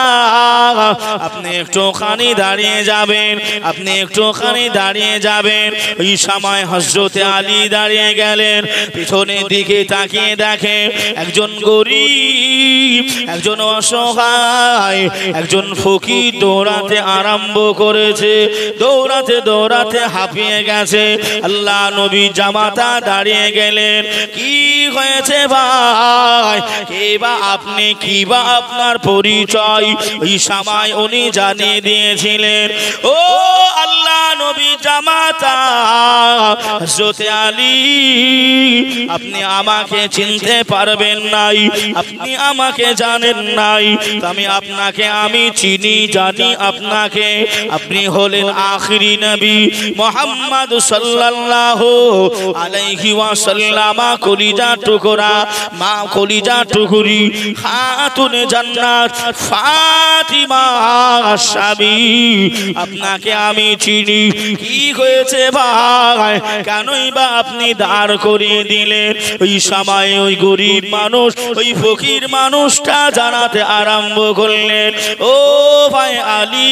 আপনি একটুখানি দাঁড়িয়ে যাবেন আপনি একটুখানি দাঁড়িয়ে যাবেন ওই সময় হযরত আলী দাঁড়িয়ে গেলেন পিছনের দিকে তাকিয়ে দেখেন একজন গরীব একজন অসহায় একজন ফকির দৌড়াতে আরম্ভ করেছে দৌড়াতে দৌড়াতে হাঁপিয়ে গেছে আল্লাহ নবী জামাতা দাঁড়িয়ে গেলেন কি হয়েছে ভাই কে বা আপনি কি বা আপনার পরিচয় ওই সময় উনি জানিয়ে দিয়েছিলেন ও আল্লাহ নবী জামাতা হযরত আলী আপনি আমাকে চিনতে পারবেন নাই আপনি আমাকে জানেন নাই আমি আপনাকে আমি চিনি জানি আপনাকে আপনি হলেন আখিরি নবী মুহাম্মদ সাল্লাল্লাহু আলাইহি ওয়াসাল্লাম কলিজা টুকরা মা কলিজা টুকরি খাতুনে জান্নাত ফাতিমা সাবি আপনাকে আমি চিনি কি হয়েছে ভাই কেনই বা আপনি দাঁড় করিয়ে দিলেন ওই সময় ওই গরিব মানুষ ওই ফকির মানুষটা জানাতে আরম্ভ করলেন ও ভাই আলী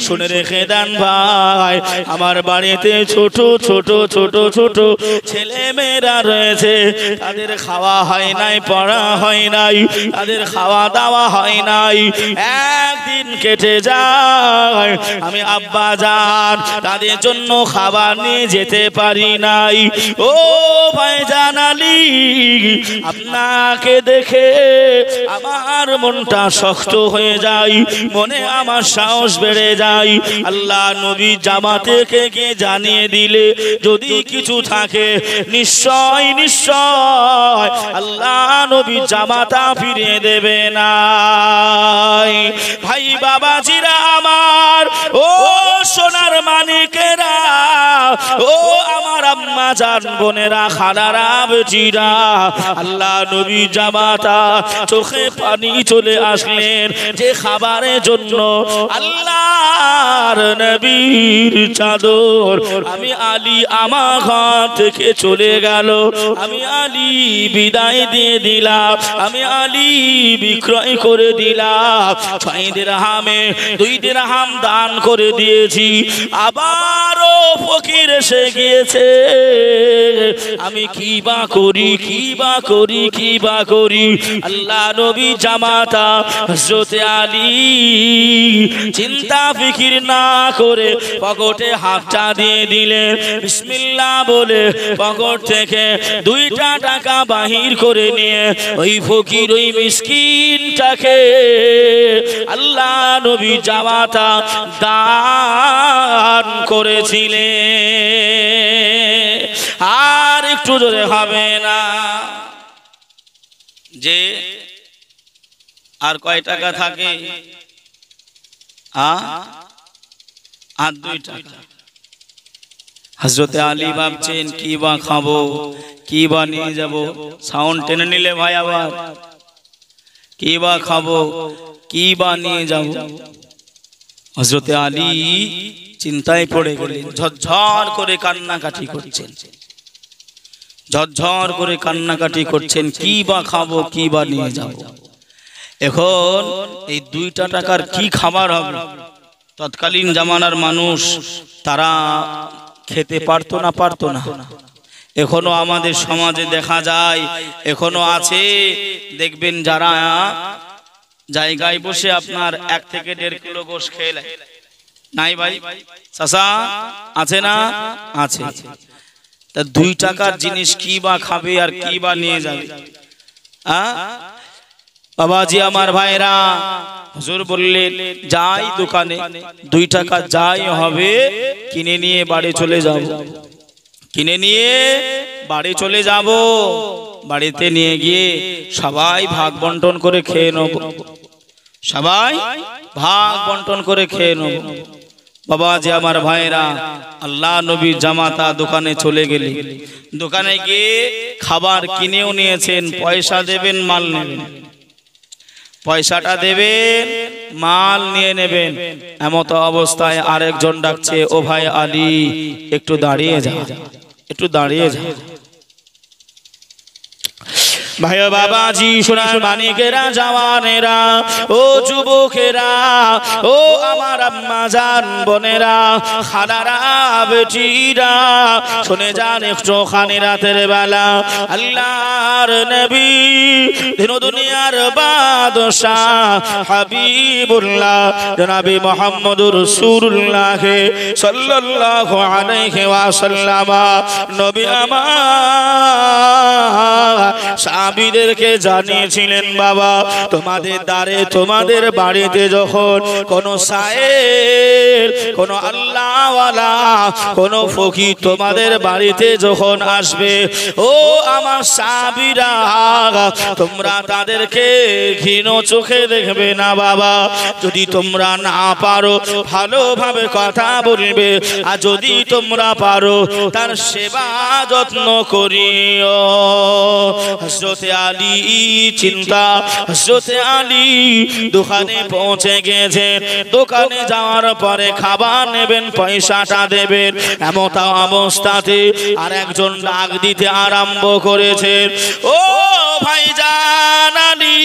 শুনে রেখে দেন ভাই আমার বাড়িতে ছোট ছোট ছোট ছোট ছেলে মেয়েরা রয়েছে তাদের খাওয়া হয় নাই পড়া হয় নাই তাদের খাওয়া দাওয়া হয় নাই একদিন কেটে যায় আমি আব্বা জান তাদের জন্য খাবার নিয়ে যেতে পারি নাই ও ভাই জান আলী আপনাকে দেখে আমার মনটা শক্ত হয়ে যায় মনে আমার সাহস বেড়ে যায় আল্লাহ নবী জামাতেকে গিয়ে জানিয়ে দিলে যদি কিছু থাকে নিশ্চয় নিশ্চয় আল্লাহ নবী জামাতা ফিরিয়ে দেবে না ভাই বাবাজিরা আমার ও সোনার মানিকেরা ও আমার আম্মা জান বোনেরা খালারা বেটিরা আল্লাহ নবী জামাতা চোখে পানি চলে আসলেন যে খাবারের জন্য আল্লাহর নবীর চাদর আমি আলী আমার ঘর থেকে চলে গেল আমি আলী বিদায় দিয়ে দিলাম আমি আলী বিক্রয় করে দিলাম 6 দিরহামে 2 দিরহাম দান করে দিয়েছি আবারও ফকির এসে গিয়েছে, আমি কি বা করি, কি বা করি, কি বা করি। আল্লাহ নবী জামাতা হযরতে আলী চিন্তা ফিকির না করে পকেটে হাতটা দিয়ে দিলেন, বিসমিল্লাহ বলে পকেট থেকে 2টা টাকা বাহির করে নিয়ে ওই ফকির ওই মিসকিনটাকে আল্লাহ নবী জামাতা দান করেছিলেন। আর একটু জোরে হবে না যে আর কয় টাকা থাকে? আর 2 টাকা। হযরতে আলী ভাবছেন কি বা খাবো, কি বা নিয়ে যাব। সাউন্ড টেনে নিলে ভাই আবার, কি বা খাবো, কি বা নিয়ে যাব। হযরতে আলী চিন্তায় পড়ে গেলেন, ঝরঝর করে কান্নাকাটি করছেন, ঝরঝর করে কান্নাকাটি করছেন, কি বা খাবো, কি বা নিয়ে যাব। এখন এই 2টা টাকার কি খাবার হবে? তৎকালীন জামানার মানুষ তারা খেতে পারতো না, পারতো না। এখনো আমাদের সমাজে দেখা যায়, এখনো আছে, দেখবেন যারা জায়গায় বসে আপনার 1 থেকে 1.5 কিলো গোশত খেয়ে নাই ভাই চাচা, আছে না? আছে। তা 2 টাকার জিনিস কি বা খাবে আর কি বা নিয়ে যাবে? বাবাজি আমার ভাইরা, হুজুর বললেন যাই দোকানে 2 টাকা যাই হবে কিনে নিয়ে বাড়ি চলে যাব, কিনে নিয়ে বাড়ি চলে যাব। বাড়িতে নিয়ে গিয়ে সবাই ভাগ বন্টন করে খেয়ে নেব, সবাই ভাগ বন্টন করে খেয়ে নেব। বাবাজি আমার ভাইরা, আল্লাহ নবীর জামাতা দোকানে চলে গেলেন, দোকানে গিয়ে খাবার কিনেও নিয়েছেন, পয়সা দেবেন, মাল নেবেন, পয়সাটা দেবেন, মাল নিয়ে নেবেন। এমত অবস্থায় আরেকজন ডাকছে, ও ভাই আলী একটু দাঁড়িয়ে যা, একটু দাঁড়িয়ে যা। ভাই বাবাজি সোনার মানিকেরা, জওয়ানেরা, ও যুবকেরা, ও আমার আম্মা জান বোনেরা, খালারা, বেটিরা, শুনে যান একটুখানি রাতের বেলা আল্লাহর নবী দিন দুনিয়ার বাদশাহ হাবিবুল্লাহ জনাবে মুহাম্মদুর রাসূলুল্লাহ সাল্লাল্লাহু আলাইহি ওয়াসাল্লাম নবী আমার সাহাবীদেরকে জানিয়েছিলেন, বাবা তোমাদের দ্বারে, তোমাদের বাড়িতে যখন কোন সায়েল, কোন আল্লাহওয়ালা, কোন ফকির তোমাদের বাড়িতে যখন আসবে, ও আমার সাহাবীরা তোমরা তাদেরকে ঘৃণ চোখে দেখবে না বাবা। যদি তোমরা না পারো ভালোভাবে কথা বলবে, আর যদি তোমরা পারো তার সেবা যত্ন করিও। হযরতে আলী চিন্তা, হযরতে আলী দোকানে পৌঁছে গেছে, দোকানে যাওয়ার পরে খাবার নেবেন, পয়সাটা দেবেন। এমত অবস্থাতে আর একজন ডাক দিতে আরম্ভ করেছে, ও ভাইজান আলী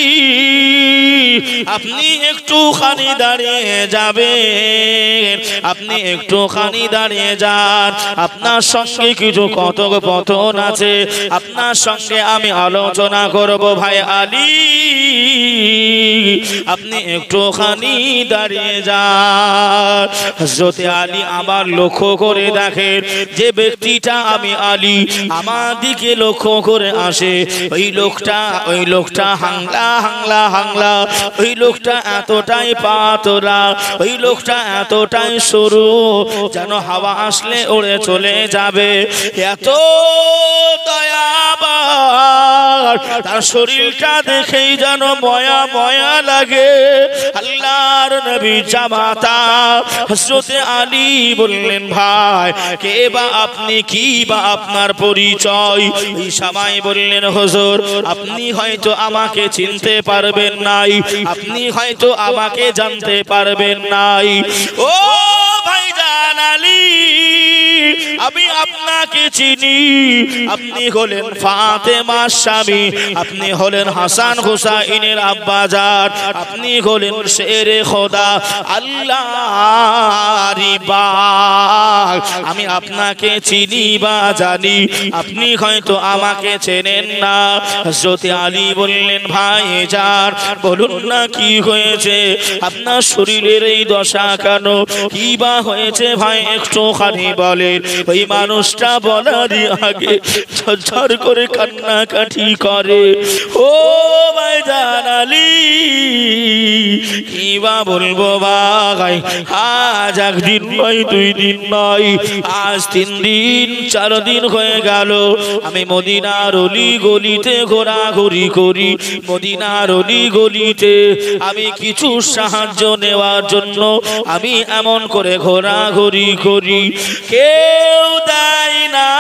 আপনি একটুখানি দাঁড়িয়ে যাবেন, আপনি একটুখানি দাঁড়িয়ে যান, আপনার সঙ্গে কিছু কথোপকথন আছে, আপনার সঙ্গে আমি আলোচনা করব। ভাই আলী আপনি একটুখানি দাঁড়িয়ে যান। হযরতে আলী আবার লক্ষ্য করে দেখেন যে ব্যক্তিটা আমি আলী আমার দিকে লক্ষ্য করে আসে, ওই লোকটা হাংলা হাংলা হাংলা, ওই লোকটা এতটাই পাতলা, ওই লোকটা এতটাই সরু যেন হাওয়া আসলে উড়ে চলে যাবে, এত দয়াবান, তার শরীরটা দেখেই যেন ময়া ময়া লাগে। আল্লাহর নবী জামাতা হযরতে আলী বললেন, ভাই কে বা আপনি, কি বা আপনার পরিচয়? এই সময় বললেন, হুজুর আপনি হয়তো আমাকে চিনতে পারবেন নাই, আপনি হয়তো আমাকে জানতে পারবেন নাই। ও ভাইজান আলী আমি আপনার আপনাকে চিনি, আপনি হলেন ফাতেমার স্বামী, আপনি হলেন হাসান হুসাইনের আব্বাজান, আপনি হলেন শেরে খোদা আল্লাহর বাগ। আমি আপনাকে চিনি বা জানি, আপনি হয়তো আমাকে চেনেন না। হযরত আলী বললেন, ভাইজান বলুন না কি হয়েছে, আপনার শরীরের এই দশা কেন, কি বা হয়েছে ভাই একটুখানি বলেন। ওই মানুষটা বলারই আগে ঝরঝর করে কান্নাকাটি করে। ও ভাইজান আলী, কি বা বলবো ভাই, আজ একদিন নয়, 2 দিন নয়, আজ 3 দিন 4 দিন হয়ে গেল আমি মদিনার অলি গলিতে ঘোরাঘুরি করি। মদিনার অলি গলিতে আমি কিছু সাহায্য নেওয়ার জন্য আমি এমন করে ঘোরাঘুরি করি, কেউ দেয় না,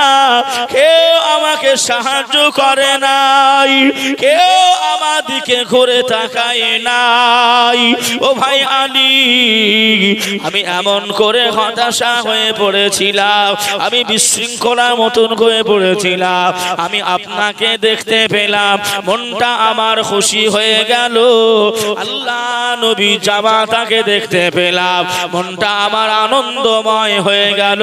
কেউ আমাকে সাহায্য করে নাই, কেউ আমার দিকে ঘুরে তাকায় নাই। ও ভাই আলী, আমি এমন করে হতাশা হয়ে পড়েছিলাম, আমি বিশৃঙ্খলার মতন হয়ে পড়েছিলাম। আমি আপনাকে দেখতে পেলাম, মনটা আমার খুশি হয়ে গেল। আল্লাহ নবী জামাতাকে দেখতে পেলাম, মনটা আমার আনন্দময় হয়ে গেল।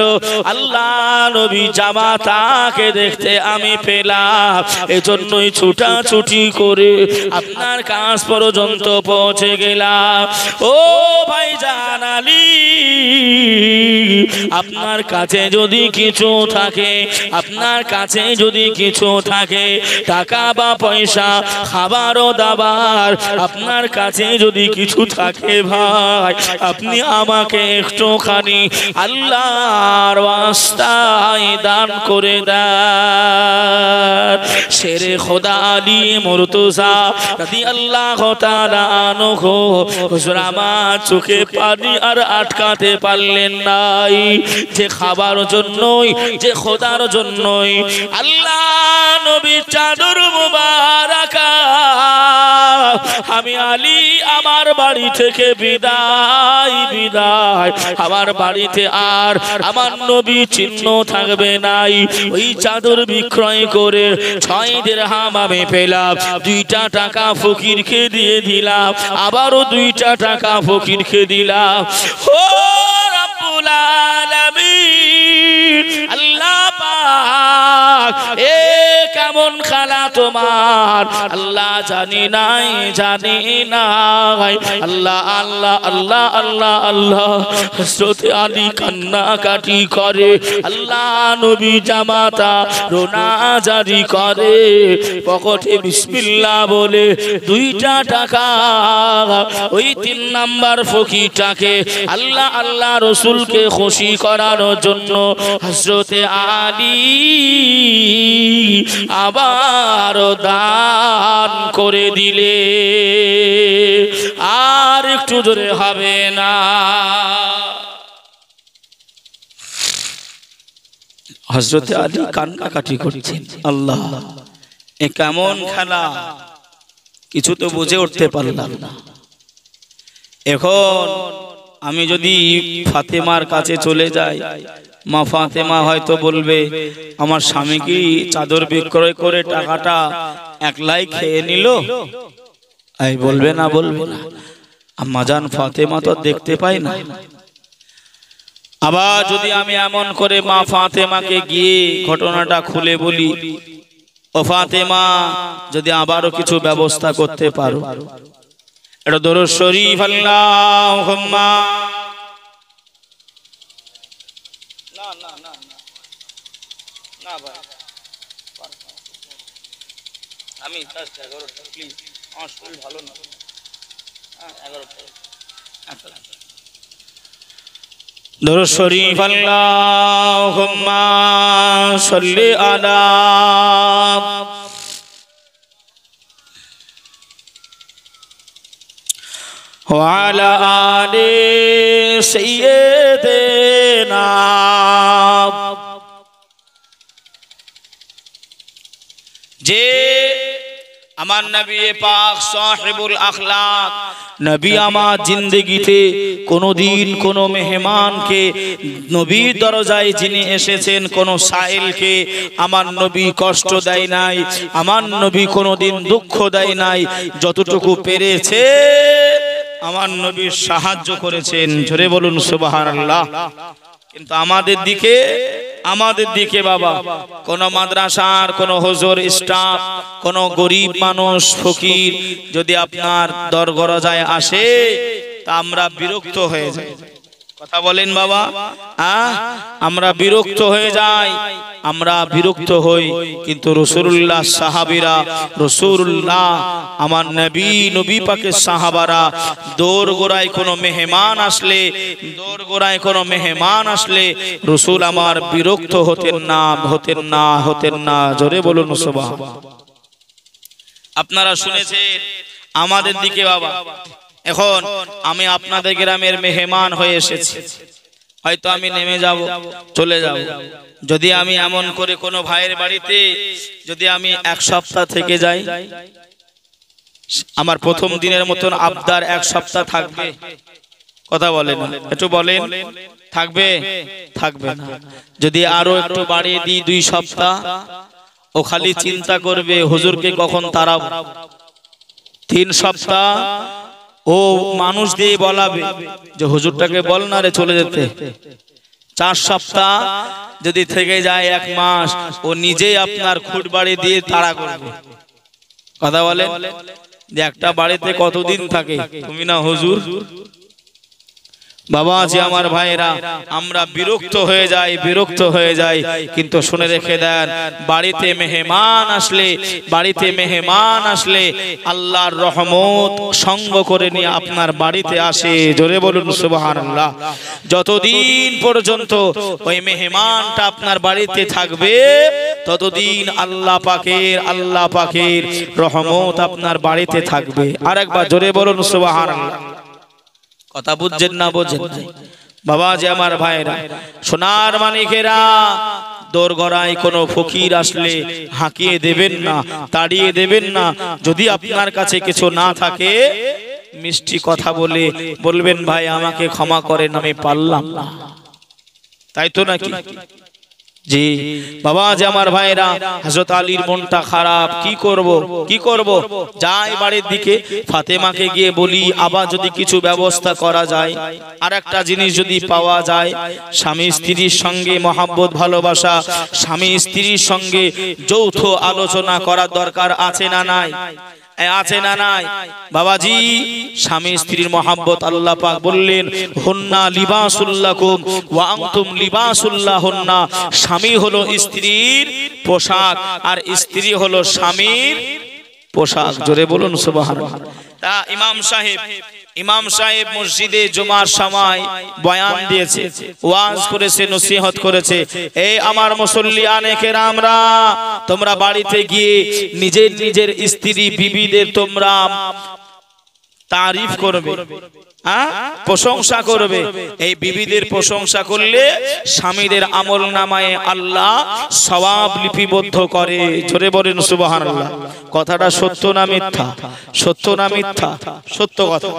আল্লাহ নবী জামাতাকে দেখতে আমি পেলাম, এজন্যই ছুটাছুটি করে আপনার কাছ পর্যন্ত পৌঁছে গেলাম। ও ভাইজান আলী, আপনার কাছে যদি কিছু থাকে, আপনার কাছে যদি কিছু থাকে, টাকা বা পয়সা, খাবার ও দাবার, আপনার কাছে যদি কিছু থাকে ভাই, আপনি আমাকে একটুখানি আল্লাহর ওয়াস্তায় দান করে দেন। শেরে খোদা আলী মুর্তজা রাদিয়াল্লাহু তাআলা আনহু হুজুর আমার চোখে পানি আর আটকাতে পারলেন নাই, যে খাবার জন্যই, যে খোদার জন্যই আল্লাহ নবীর চাদর মুবারাকা আমি আলী আমার বাড়ি থেকে বিদায়, আমার বাড়িতে আর আমার নবী চিহ্ন থাকবে নাই। ওই চাদর বিক্রয় করে 6 দিরহাম আমি পেলাম, 2টা টাকা ফকিরকে দিয়ে দিলাম, আবারও 2টা টাকা ফকিরকে দিলাম। ও রব্বুল আলামিন, আল্লাহ পাক এ কেমন খালা তোমার, আল্লাহ জানি নাই, জানি নাই। আল্লাহ আল্লাহ আল্লাহ আল্লাহ আল্লাহ। হযরত আলী কান্নাকাটি করে, আল্লাহ নবী জামাতা রোনা জারি করে, পকেটে বিসমিল্লাহ বলে 2টা টাকা ওই 3 নাম্বার ফকিরটাকে আল্লাহ আল্লাহ রসুলকে খুশি করার জন্য হযরত আলী আবার দান করে দিলে। আর একটু জোরে হবে না। হযরত আলী কান্নাকাটি করছেন, আল্লাহ এ কেমন খেলা, কিছু তো বুঝে উঠতে পারলাম না। এখন আমি যদি ফাতেমার কাছে চলে যাই, মা ফাতেমা হয়তো বলবে আমার স্বামী কি চাদর বিক্রয় করে টাকাটা একলাই খেয়ে নিল, এই বলবে না, বলবে না। আম্মা জান ফাতেমা তো দেখতে পাই না। আবার যদি আমি এমন করে মা ফাতেমাকে গিয়ে ঘটনাটা খুলে বলি, ও ফাতেমা যদি আবারও কিছু ব্যবস্থা করতে পারো, এটা দরুদ শরীফ আল্লাহুম্মা না না না না ভাই, আমি 11টা প্লিজ, আমার শরীর ভালো না। 11টা দরুদ শরীফ আল্লাহুম্মা সাল্লি আলা ওয়ালা আলি সাইয়্যিদিনা। যে আমার নবী পাক সাহিবুল আখলাক নবী আমার জিন্দেগিতে কোনোদিন কোনো মেহমানকে নবীর দরজায় যিনি এসেছেন কোনো সাইলকে আমার নবী কষ্ট দেয় নাই, আমার নবী কোনোদিন দুঃখ দেয় নাই। যতটুকু পেরেছে আমার নবী সাহায্য করেছেন। জোরে বলুন সুবহানাল্লাহ। কিন্তু আমাদের দিকে বাবা কোন মাদ্রাসার কোন হুজুর স্টাফ কোন গরিব মানুষ ফকির যদি আপনার দরগরজায় আসে তা আমরা বিরক্ত হয়ে যাই। কথা বলেন বাবা, আমরা বিরক্ত হয়ে যাই, আমরা বিরক্ত হই। কিন্তু রাসূলুল্লাহ সাহাবীরা, রাসূলুল্লাহ আমার নবী পাকের সাহাবারা দোরগোড়ায় কোনো মেহমান আসলে রাসূল আমার বিরক্ত হতেন না। জোরে বলুন সুবহানাল্লাহ। আপনারা শুনেছেন আমাদের দিকে বাবা, এখন আমি আপনাদের গ্রামের মেহমান হয়ে এসেছি, হয়তো আমি নেমে যাব, চলে যাব। যদি আমি এমন করে কোনো ভাইয়ের বাড়িতে যদি আমি এক সপ্তাহ থেকে যাই, আমার প্রথম দিনের মতন আবদার এক সপ্তাহ থাকবে? কথা বলেন, একটু বলেন, থাকবে না? যদি আরো একটু বাড়িয়ে দিই 2 সপ্তাহ, ও খালি চিন্তা করবে হুজুরকে কখন তাড়াবো। 3 সপ্তাহ ও মানুষ দিয়ে বলাবে যে হুজুরটাকে বল না রে চলে যেতে। 4 সপ্তাহ যদি থেকে যায় 1 মাস, ও নিজেই আপনার খুঁট বাড়ি দিয়ে তাড়া করবে। কথা বলে যে একটা বাড়িতে কতদিন থাকে তুমি না হুজুর। বাবা যে আমার ভাইরা, আমরা বিরক্ত হয়ে যাই। কিন্তু শুনে রেখে দেন, বাড়িতে মেহমান আসলে আল্লাহর রহমত সঙ্গ করে নিয়ে আপনার বাড়িতে আসে। জোরে বলুন সুবহানাল্লাহ। যতদিন পর্যন্ত ওই মেহমানটা আপনার বাড়িতে থাকবে ততদিন আল্লাহ পাকের রহমত আপনার বাড়িতে থাকবে। আরেকবার জোরে বলুন সুবহানাল্লাহ। কথা বুঝছেন না বোঝেন? বাবা যে আমার ভাইরা, সোনার মানিকেরা, দোরগড়ায় কোনো ফকির আসলে হাঁকিয়ে দেবেন না, তাড়িয়ে দেবেন না। যদি আপনার কাছে কিছু না থাকে মিষ্টি কথা বলে বলবেন, ভাই আমাকে ক্ষমা করেন, আমি পারলাম না। তাই তো নাকি? জি বাবা যে আমার ভাইরা, হযরত আলীর মনটা খারাপ, কি করব যাই বাড়ির দিকে, ফাতেমাকে গিয়ে বলি আবার যদি কিছু ব্যবস্থা করা যায়, আর একটা জিনিস যদি পাওয়া যায়, স্বামী স্ত্রীর সঙ্গে মহব্বত ভালোবাসা, স্বামী স্ত্রীর সঙ্গে যৌথ আলোচনা করার দরকার আছে না নাই? আছে না নাই? বাবাজি স্বামী স্ত্রীর মহব্বত আল্লাহ পাক বললেন, হুন্না লিবাসুল লাকুম ওয়া আনতুম লিবাসুল লাহুন্না। স্বামী হলো স্ত্রীর পোশাক আর স্ত্রী হলো স্বামীর পোশাক। জোরে বলুন সুবহানাল্লাহ। তা ইমাম সাহেব মসজিদে জুমার সময় বয়ান দিয়েছে, ওয়াজ করেছে, নসিহত করেছে। এই আমার মুসল্লিয়ানে কেরামরা, তোমরা বাড়িতে গিয়ে নিজের স্ত্রী বিবিদের তোমরা তারিফ করবে, প্রশংসা করবে। এই বিবিদের প্রশংসা করলে স্বামীদের আমল নামায় আল্লাহ সওয়াব লিপিবদ্ধ করে। জোরে বলেন সুবহানাল্লাহ। কথাটা সত্য না মিথ্যা? সত্য না মিথ্যা? সত্য কথা।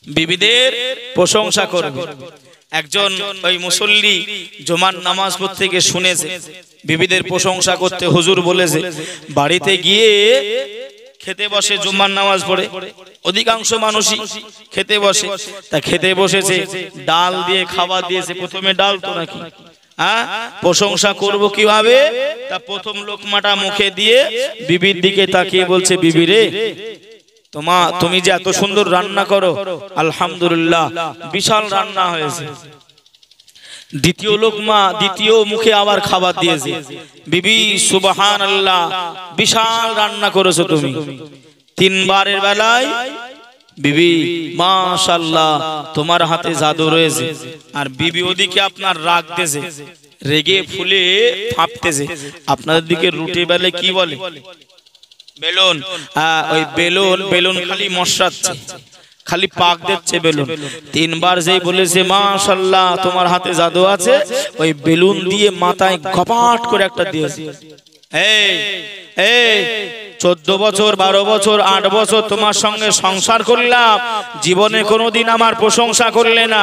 বিবিদের প্রশংসা করবে। একজন ওই মুসল্লি জুমার নামাজ পড়তে গিয়ে শুনেছে বিবিদের প্রশংসা করতে হুজুর বলেছে, বাড়িতে গিয়ে খেতে বসে, জুম্মার নামাজ পড়ে অধিকাংশ মানুষই খেতে বসে। তা খেতে বসেছে, ডাল দিয়ে খাবার দিয়েছে, প্রথমে ডাল তো নাকি, প্রশংসা করব কিভাবে? তা প্রথম লোকমাটা মুখে দিয়ে বিবির দিকে তাকিয়ে বলছে, বিবি রে, তুমি যে এত সুন্দর রান্না করো, আলহামদুলিল্লাহ, বিশাল রান্না হয়েছে। দ্বিতীয় মুখে আবার খাবার দিয়েছে, বিবি সুবহানাল্লাহ, বিশাল রান্না করেছো তুমি। 3 বারের বেলায়, বিবি মাশাআল্লাহ, তোমার হাতে জাদু রয়েছে। আর বিবি ওদিকে আপনার রাগতেছে, রেগে ফুলে ফাঁপতেছে। আপনাদের দিকে রুটি বেলে কি বলে? বেলুন। ওই বেলুন খালি মশরাচ্ছে, খালি পাক দিচ্ছে বেলুন। 3 বার যেই বলেছে মাশাআল্লাহ তোমার হাতে জাদু আছে, ওই বেলুন দিয়ে মাথায় গপাট করে একটা দিয়েছে। এই এই 14 বছর 12 বছর 8 বছর তোমার সঙ্গে সংসার করলাম, জীবনে কোনোদিন আমার প্রশংসা করলে না,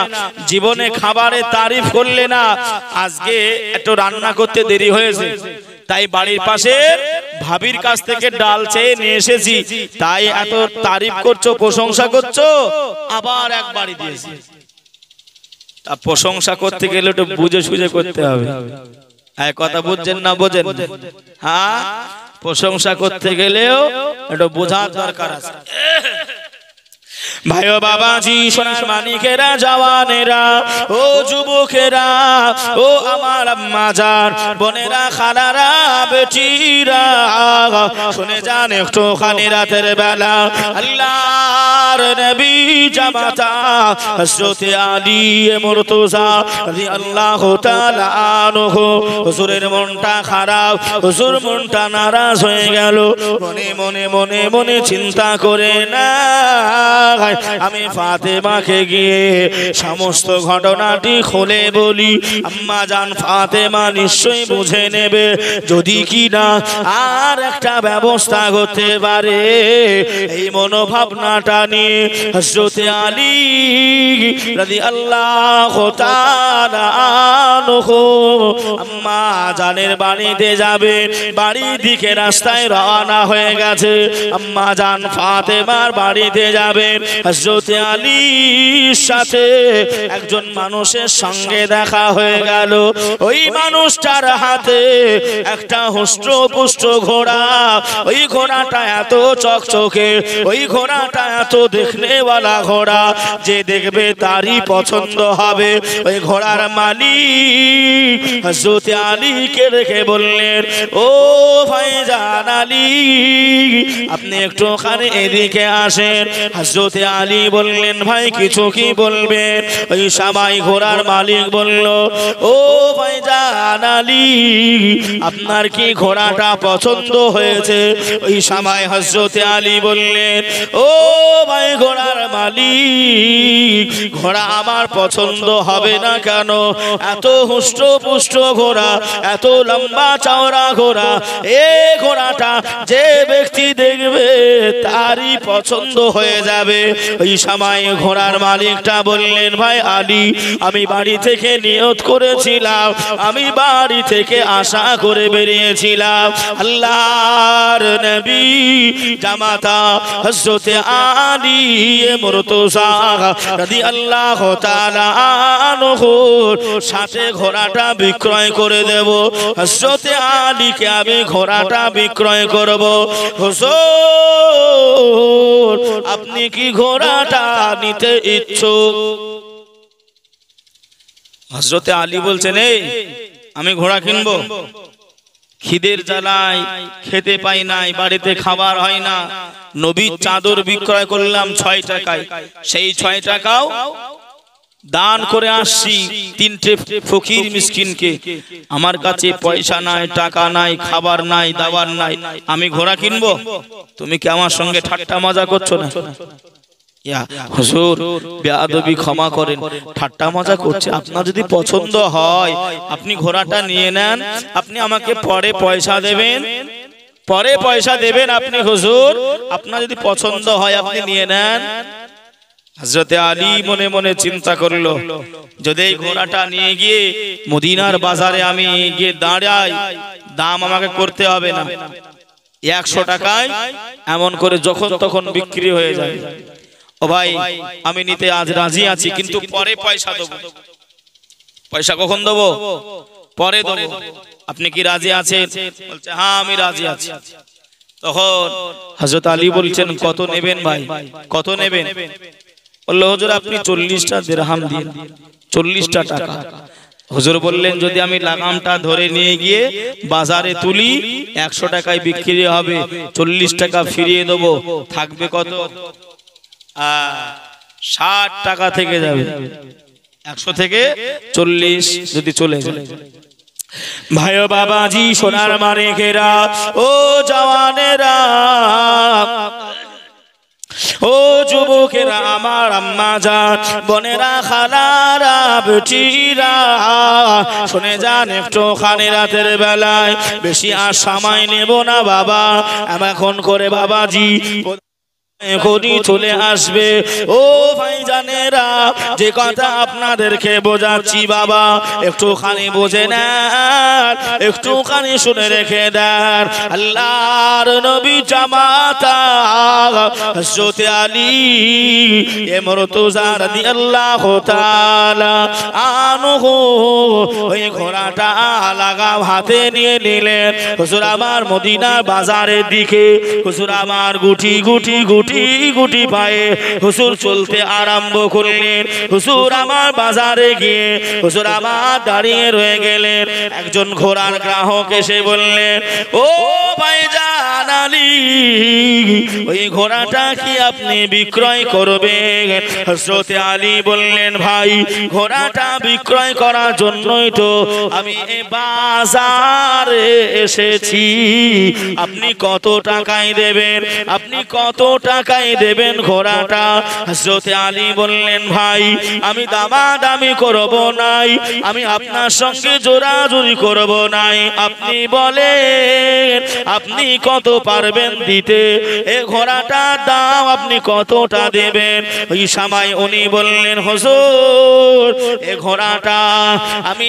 জীবনে খাবারে তারিফ করলে না। আজকে একটু রান্না করতে দেরি হয়েছে, তাই বাড়ির পাশে ভাবির কাছ থেকে ডাল চেয়ে নিয়ে এসেছি, তাই এত তারিফ করছো, প্রশংসা করছো। আবার এক বাড়ি দিয়েছি। তা প্রশংসা করতে গেলে একটু বুঝে সুঝে করতে হবে। এক কথা বুঝছেন না বোঝেন? হ্যাঁ, প্রশংসা করতে গেলেও একটু বোঝার দরকার আছে। ভাই ও বাবাজি, সোনার মানিকেরা, জওয়ানেরা, ও যুবকেরা, ও আমার আম্মা জান, বোনেরা, খালারা, বেটিরা, শুনে যান একটুখানি রাতের বেলা আল্লাহর নবী জামাতা হযরত আলী মুর্তজা রাদিয়াল্লাহু তাআলা আনহু, হুজুরের মনটা খারাপ, হুজুর মনটা নারাজ হয়ে গেল। মনে মনে মনে মনে চিন্তা করে না, আমি ফাতেমাকে গিয়ে সমস্ত ঘটনাটি খুলে বলি, আম্মা জান ফাতেমা নিশ্চয়ই বুঝে নেবে, যদি কি না আর একটা ব্যবস্থা করতে পারে। এই মনোভাবনাটা নিয়ে হযরত আলী রাদিয়াল্লাহু তাআলা আনহু আম্মা জানের বাড়িতে যাবে, বাড়ির দিকে রাস্তায় রওনা হয়ে গেছে। আম্মা জান ফাতেমার বাড়িতে যাবে, হযরত আলীর সাথে একজন মানুষের সঙ্গে দেখা হয়ে গেল। ওই মানুষটার হাতে একটা হুষ্টপুষ্ট ঘোড়া, ওই ঘোড়াটা এত চকচকে, ওই ঘোড়াটা এত দেখনেওয়ালা ঘোড়া, যে দেখবে তারই পছন্দ হবে। ওই ঘোড়ার মালিক হযরত আলীকে রেখে বললেন, ও ভাইজান আলী, আপনি একটুখানি এদিকে আসেন। হযরত আলী বললেন, ভাই কিছু কি বলবেন? ওই সবাই ঘোড়ার মালিক বলল, ও ভাইজান আলী, আপনার কি ঘোড়াটা পছন্দ হয়েছে? ওই সবাই হযরত আলী বললেন, ও ভাই ঘোড়ার মালিক, ঘোড়া আমার পছন্দ হবে না কেন? এত হুষ্টপুষ্ট ঘোড়া, এত লম্বা চওড়া ঘোড়া, এই ঘোড়াটা যে ব্যক্তি দেখবে তারই পছন্দ হয়ে যাবে। ওই সময় ঘোড়ার মালিকটা বললেন, ভাই আলী, আমি বাড়ি থেকে নিয়ত করেছিলাম, আমি বাড়ি থেকে আশা করে বেরিয়েছিলাম, আল্লাহর নবী জামাতা হযরত আলী মুর্তজা রাদিয়াল্লাহু তাআলা আনহুর সাথে ঘোড়াটা বিক্রয় করে দেব। হযরত আলীকে আমি ঘোড়াটা বিক্রয় করব। হুজুর, আপনি কি ঘোড়াটা নিতে ইচ্ছুক? হযরত আলী বলছেন, এই আমি ঘোড়া কিনবো, খিদের জ্বালায় খেতে পাই নাই, বাড়িতে খাবার হয় না, নবীর চাদর বিক্রয় করলাম 6 টাকায়, সেই 6 টাকাও দান করে আসছি 3টে ফকির মিসকিনকে, আমার কাছে পয়সা নাই, টাকা নাই, খাবার নাই, দাবার নাই, আমি ঘোড়া কিনবো? তুমি কি আমার সঙ্গে ঠাট্টা মজা করছো না? হুজুর, বেয়াদবি ক্ষমা করেন, ঠাট্টা মজা করছে। আপনার যদি পছন্দ হয় আপনি ঘোড়াটা নিয়ে নেন, আপনি আমাকে পরে পয়সা দেবেন, পরে পয়সা দেবেন আপনি। হুজুর, আপনার যদি পছন্দ হয় আপনি নিয়ে নেন। হযরত আলী মনে মনে চিন্তা করলো, যদি এই ঘোড়াটা নিয়ে গিয়ে মদিনার বাজারে আমি গিয়ে দাঁড়াই, দাম আমাকে করতে হবে না, 100 টাকায় এমন করে যখন তখন বিক্রি হয়ে যায়। ও ভাই, আমি নিতে আজ রাজি আছি, কিন্তু পরে পয়সা দেবো। পয়সা কখন দেবো? পরে দেবো। আপনি কি রাজি আছেন? বলছে, হ্যাঁ আমি রাজি আছি। তখন হযরত আলী বলছেন, কত নেবেন ভাই, কত নেবেন? বললো, হুজুর আপনি 40টা দিরহাম দিন, 40টা টাকা। হুজুর বললেন, যদি আমি লাগামটা ধরে নিয়ে গিয়ে বাজারে তুলি 100 টাকায় বিক্রি হবে, 40 টাকা ফিরিয়ে দেবো, থাকবে কত? 60 টাকা থেকে যাবে। 100 থেকে 40 যদি চলে যায়। ভাই ও বাবাজি, সোনার মানিকেরা, ও জওয়ানেরা, ও যুবকেরা, আমার আম্মা জান, বোনেরা, খালারা, বেটিরা, শুনে যান একটুখানি রাতের বেলায়। বেশি আর সময় নেব না বাবা, এখন করে বাবাজি এখনই চলে আসবে। ও ভাইজানেরা, যে কথা আপনাদেরকে বোঝাচ্ছি বাবা, একটুখানি বোঝে নেন, একটুখানি শুনে রেখে দেন। আল্লাহর নবী জামাতা হযরত আলী মুর্তজা রাদিয়াল্লাহু তাআলা আনহু ওই ঘোড়াটা লাগাম হাতে নিয়ে নিলেন। হুজুর আমার মদিনার বাজারের দিকে, হুজুর আমার গুটি গুটি গুটি গুটি পায়ে হুজুর চলতে আরম্ভ করলেন। হুজুর আমার বাজারে গিয়ে হুজুর আমার দাঁড়িয়ে রয়ে গেলেন। একজন ঘোড়ার গ্রাহক এসে বললেন, ও ভাইজান আলী, ওই ঘোড়াটা কি আপনি বিক্রয় করবেন? হযরত আলী বললেন, ভাই, ঘোড়াটা বিক্রয় করার জন্যই তো আমি এই বাজারে এসেছি। আপনি কত টাকায় দেবেন? আপনি কত টাকায় দেবেন ঘোড়াটা? হযরত আলী বললেন, ভাই, আমি দামাদামি করব নাই, আমি আপনার সঙ্গে জোরাজুরি করব নাই। আপনি বলেন আপনি কত পারবেন দিতে, এ ঘোড়াটার দাম আপনি কতটা দেবেন? ওই সময় উনি বললেন, হুজুর, এ ঘোড়াটা আমি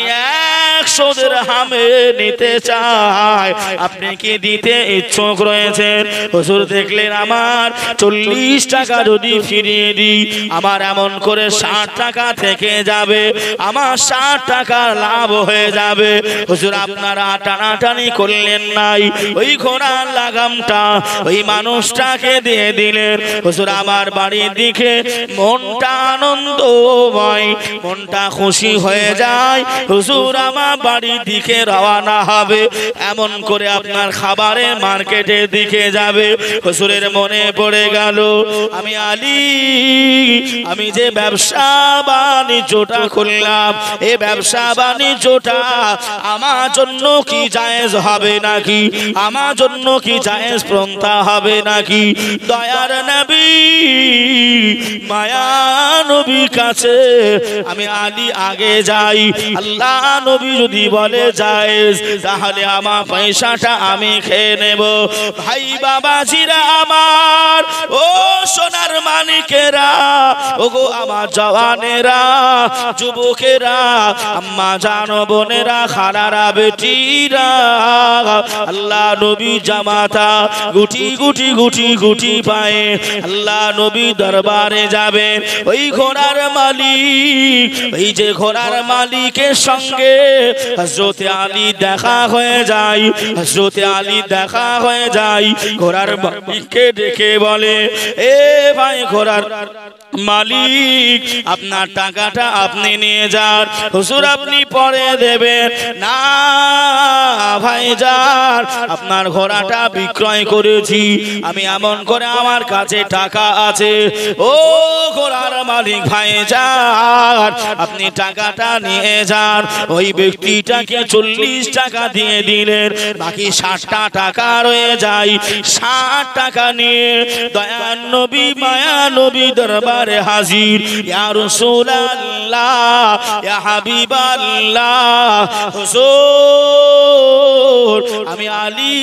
100 দিরহামে নিতে চাই, আপনি কি দিতে ইচ্ছুক রয়েছেন? হুজুর দেখলেন আমার 40 টাকা যদি ফিরিয়ে দিই, আমার এমন করে 60 টাকা থেকে যাবে, আমার 60 টাকা লাভ হয়ে যাবে। হুজুর আপনারা টানাটানি করলেন নাই, ওই ঘোড়ার লাগামটা ওই মানুষটাকে দিয়ে দিলেন। হুজুর আমার বাড়ির দিকে মনটা আনন্দময়, মনটা খুশি হয়ে যায়। হুজুর আমার বাড়ির দিকে রওনা হবে, এমন করে আপনার খাবারের মার্কেটের দিকে যাবে। হুজুরের মনে পড়ে গেল, আমি আলী, আমি যে ব্যবসা বাণিজ্যটা করলাম, এই ব্যবসা বাণিজ্যটা আমার জন্য কি জায়েজ হবে নাকি? আমার জন্য কি জায়েজ পন্থা হবে নাকি? দয়ার নবী, মায়া নবী কাছে আমি আলী আগে যাই। আল্লাহ নবী যদি বলে জায়েজ, তাহলে আমার পয়সাটা আমি খেয়ে নেব। ভাই বাবাজিরা আমার, ও সোনার মানিকেরা, ও গো আমার জওয়ানেরা, যুবকেরা, আম্মা জানো, বোনেরা, খালারা, বেটিরা, আল্লাহ নবী জামাতা গুটি গুটি গুটি গুটি পায়ে আল্লাহ নবী দরবারে যাবেন। ওই ঘোড়ার মালিক, ওই যে ঘোড়ার মালিকের সঙ্গে হযরত আলী দেখা হয়ে যায়। হযরত আলী দেখা হয়ে যায়, ঘোড়ার মালিককে ডেকে বলে, এ ভাই ঘোড়ার মালিক, আপনার টাকাটা আপনি নিয়ে যান, হুজুর আপনি পরে দেবেন। না ভাইজান, আপনার ঘোড়াটা বিক্রয় করেছি আমি, এমন করে আমার কাছে টাকা আছে। ও ঘোড়ার মালিক ভাইজান, আপনি টাকাটা নিয়ে যান। ওই ব্যক্তিটাকে 40 টাকা দিয়ে দিলেন, বাকি 60টা টাকা রয়ে যায়। 60 টাকা নিয়ে দয়ার নবী, মায়া নবী দরবারে হাজির। ইয়া রাসূলুল্লাহ, ইয়া হাবিবাল্লাহ, হুজুর আমি আলী,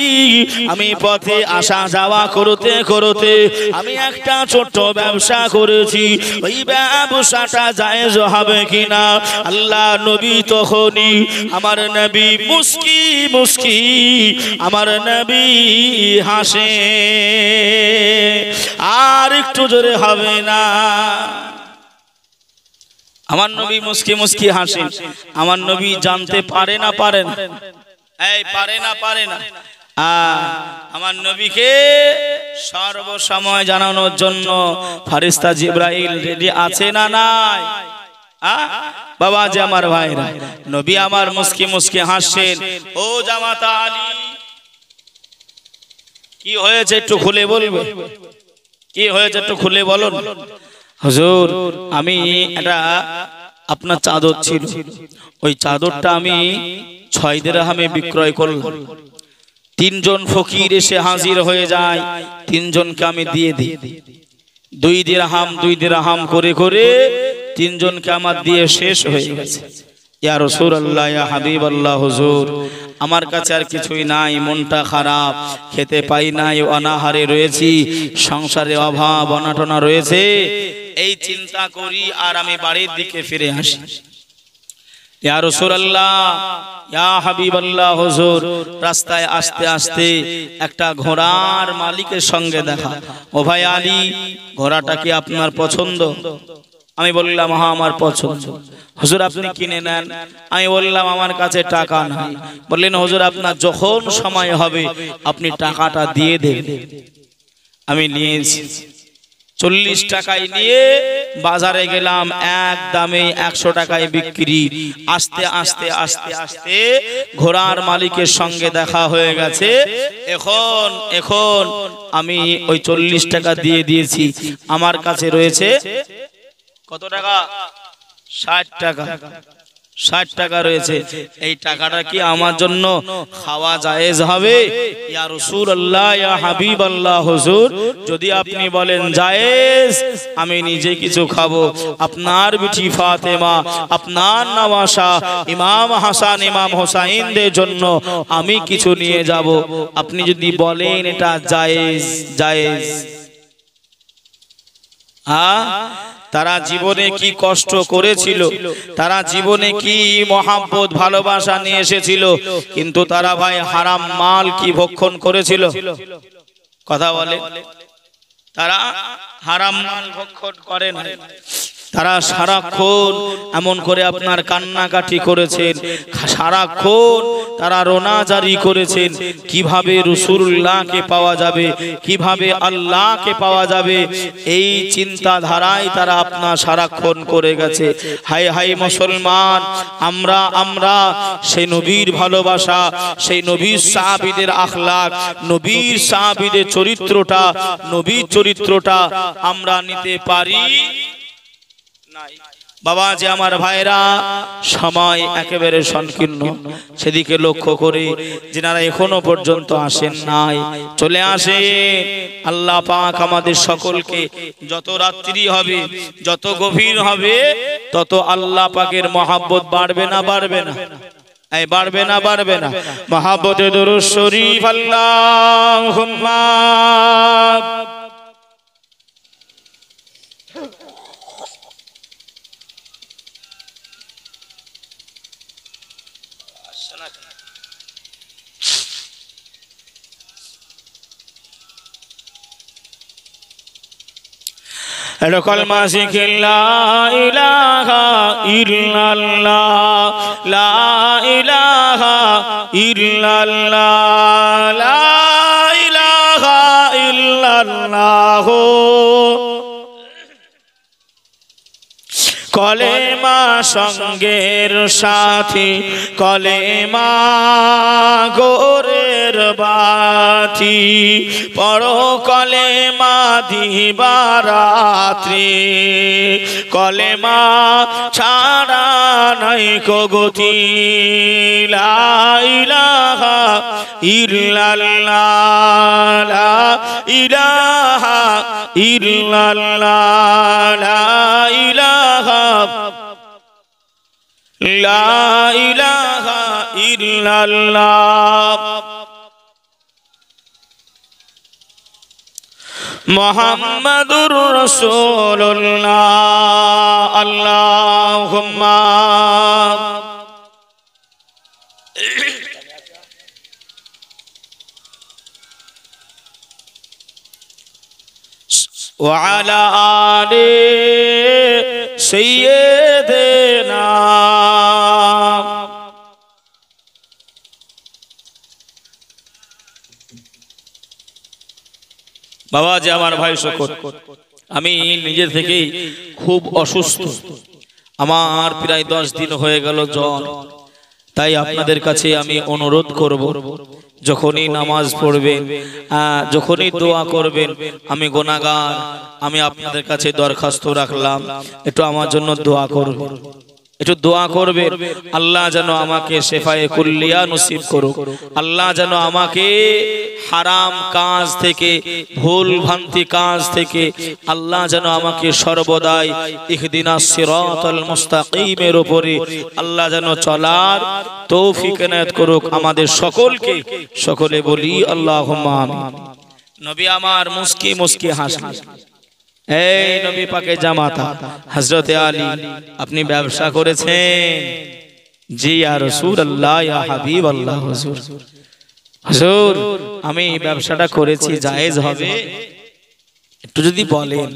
আমি পথে আসা যাওয়া করতে করতে আমি একটা ছোট্ট ব্যবসা করেছি, ওই ব্যবসাটা জায়েজ হবে কিনা? আল্লাহ নবী তখনই, আমার নবী মুস্কি মুস্কি, আমার নবী হাসে। আর একটু জোরে হবে না? আমার নবী মুস্কি মুস্কি হাসেন। আমার নবী জানতে পারে না, পারে না, এই পারে না, পারে না। আমার নবীকে সর্বসময় জানানোর জন্য ফেরেশতা জিবরাইল রেডি আছে না নাই? বাবা যে আমার ভাইরা, নবী আমার মুস্কি মুস্কি হাসেন। ও জামাতা আলী, কি হয়েছে একটু খুলে বলবে? কি হয়েছে একটু খুলে বলুন। হুজুর আমি এটা আপনার চাদর ছিল, ওই চাদরটা আমি 6 দিরহামে বিক্রয় করলাম। 3 জন ফকির এসে হাজির হয়ে যায়, 3 জনকে আমি দিয়ে দিই। 2 দিরহাম করে করে তিনজনকে আমার দিয়ে শেষ হয়ে গেছে। ইয়া রাসূলুল্লাহ, ইয়া হাবিবাল্লাহ, হুজুর আমার কাছে আর কিছুই নাই, মনটা খারাপ, খেতে পাই নাই, অনাহারে রয়েছি, সংসারে অভাব অনাটনা রয়েছে, এই চিন্তা করি আর আমি বাড়ির দিকে ফিরে আসি। ইয়া রাসূলুল্লাহ, ইয়া হাবিবাল্লাহ, হুজুর রাস্তায় আস্তে আস্তে একটা ঘোড়ার মালিকের সঙ্গে দেখা। ও ভাই আলী, ঘোড়াটা কি আপনার পছন্দ? আমি বললাম হ্যাঁ আমার পছন্দ। হুজুর আপনি কিনে নেন। আমি বললাম আমার কাছে টাকা নাই। বললেন হুজুর আপনার যখন সময় হবে আপনি টাকাটা দিয়ে দেবেন। আমি নিয়েছি, 40 টাকায় নিয়ে বাজারে গেলাম, এক দামে 100 টাকায় বিক্রি। আস্তে আস্তে আস্তে আস্তে ঘোড়ার মালিকের সঙ্গে দেখা হয়ে গেছে। এখন আমি ওই 40 টাকা দিয়ে দিয়েছি, আমার কাছে রয়েছে কত টাকা? 60 টাকা। 60 টাকা রয়েছে। এই টাকাটা কি আমার জন্য খাওয়া জায়েজ হবে? ইয়া রাসূলুল্লাহ, ইয়া হাবিবাল্লাহ, হুজুর যদি আপনি বলেন জায়েজ, আমি নিজে কিছু খাবো, আপনার বিটি ফাতেমা, আপনার নওয়াসা ইমাম হাসান ইমাম হোসাইনদের জন্য আমি কিছু নিয়ে যাব। আপনি যদি বলেন এটা জায়েজ, জায়েজ। তারা জীবনে কি কষ্ট করেছিল, তারা জীবনে কি মহাব্বত ভালোবাসা নিয়ে এসেছিল, কিন্তু তারা ভাই হারাম মাল কি ভক্ষণ করেছিল? কথা বলে, তারা হারাম মাল ভক্ষণ করে না। তারা সারাক্ষণ এমন করে আপনার কান্নাকাটি করেছেন, সারাক্ষণ তারা রোনাজারি করেছেন, কিভাবে রাসূলুল্লাহকে পাওয়া যাবে, কিভাবে আল্লাহকে পাওয়া যাবে, এই চিন্তাধারায় তারা আপনার সারাক্ষণ করে গেছে। হায় হায় মুসলমান, আমরা সেই নবীর ভালোবাসা, সেই নবীর সাহাবীদের আখলাক, নবীর সাহাবীদের চরিত্রটা, নবীর চরিত্রটা আমরা নিতে পারি বাবা। যে আমার ভাইরা, সময় একেবারে সংকীর্ণ, সেদিকে লক্ষ্য করে যিনারা এখনো পর্যন্ত আসেন নাই চলে আসে। আল্লাহ পাক আমাদের সকলকে, যত রাত্রি হবে, যত গভীর হবে, তত আল্লাহ পাকের মহব্বত বাড়বে না বাড়বে না? এই বাড়বে না বাড়বে না? মহব্বতে দুরূদ শরীফ আল্লাহুম্মা কলমা শিখে লা ইলাহা ইল্লাল্লাহ, লা ইলাহা ইল্লাল্লাহ, লা ইলাহা ইল্লাল্লাহ। কলেমা সঙ্গের সাথী, কলেমা গোরের বাতি, পড়ো কলেমা দিবারাত্রি, কলেমা ছাড়া নাই কো গতি, লা ইলাহা ইল্লাল্লাহ, লা ইলাহা ইল্লাল্লাহ, লা ইলাহা লা ইলাহা ইল্লাল্লাহ। মুহাম্মাদুর রাসূলুল্লাহ। আল্লাহুম্মা ওয়া আলা আলি সাইয়্যিদিনা। বাবা যে আমার ভাই সকল, আমি নিজে থেকেই খুব অসুস্থ, আমার প্রায় 10 দিন হয়ে গেল জ্বর। তাই আপনাদের কাছে আমি অনুরোধ করব, যখনই নামাজ পড়বেন, যখনই দোয়া করবেন, আমি গুনাহগার, আমি আপনাদের কাছে দরখাস্ত রাখলাম একটু আমার জন্য দোয়া করবেন, একটু দোয়া করবে, আল্লাহ যেন আমাকে শেফায়ে কুল্লিয়া নসিব করুক। আল্লাহ যেন আমাকে হারাম কাজ থেকে, ভুল ভ্রান্তি কাজ থেকে আল্লাহ যেন আমাকে সর্বদাই ইহদিনাস সিরাতাল মুস্তাকিমের উপরে আল্লাহ যেন চলার তৌফিক এনায়েত করুক আমাদের সকলকে। সকলে বলি আল্লাহুম্মা আমিন। নবী আমার মুস্কি মুস্কি হাসি। এই নবী পাকের জামাতা হযরতে আলী, আপনি ব্যবসা করেছেন? জি ইয়া রাসূলুল্লাহ, ইয়া হাবিবাল্লাহ। হুজুর, হুজুর আমি ব্যবসাটা করেছি, জায়েজ হবে? একটু যদি বলেন,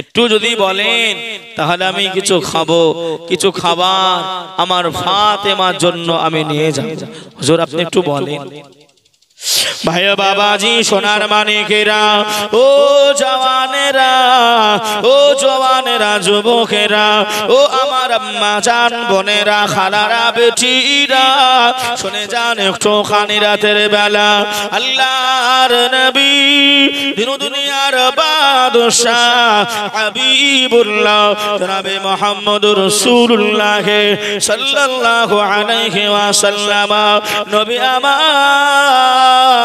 একটু যদি বলেন তাহলে আমি কিছু খাবো, কিছু খাবার আমার ফাতেমার জন্য আমি নিয়ে যাব। হুজুর আপনি একটু বলেন। ভাই বাবাজি, সোনার মানিকেরা, ও জওয়ানেরা, ও জওয়ানেরা, যুবকেরা, ও আমার আম্মা জান, বোনেরা, খালারা, বেটিরা, শুনে যান একটু খানি রাতের বেলা আল্লাহর নবী, দিন দুনিয়ার বাদশাহ হাবিবুল্লাহ জনাবে মুহাম্মদুর রাসূলুল্লাহ সাল্লাল্লাহু আলাইহি ওয়াসাল্লাম নবী আমার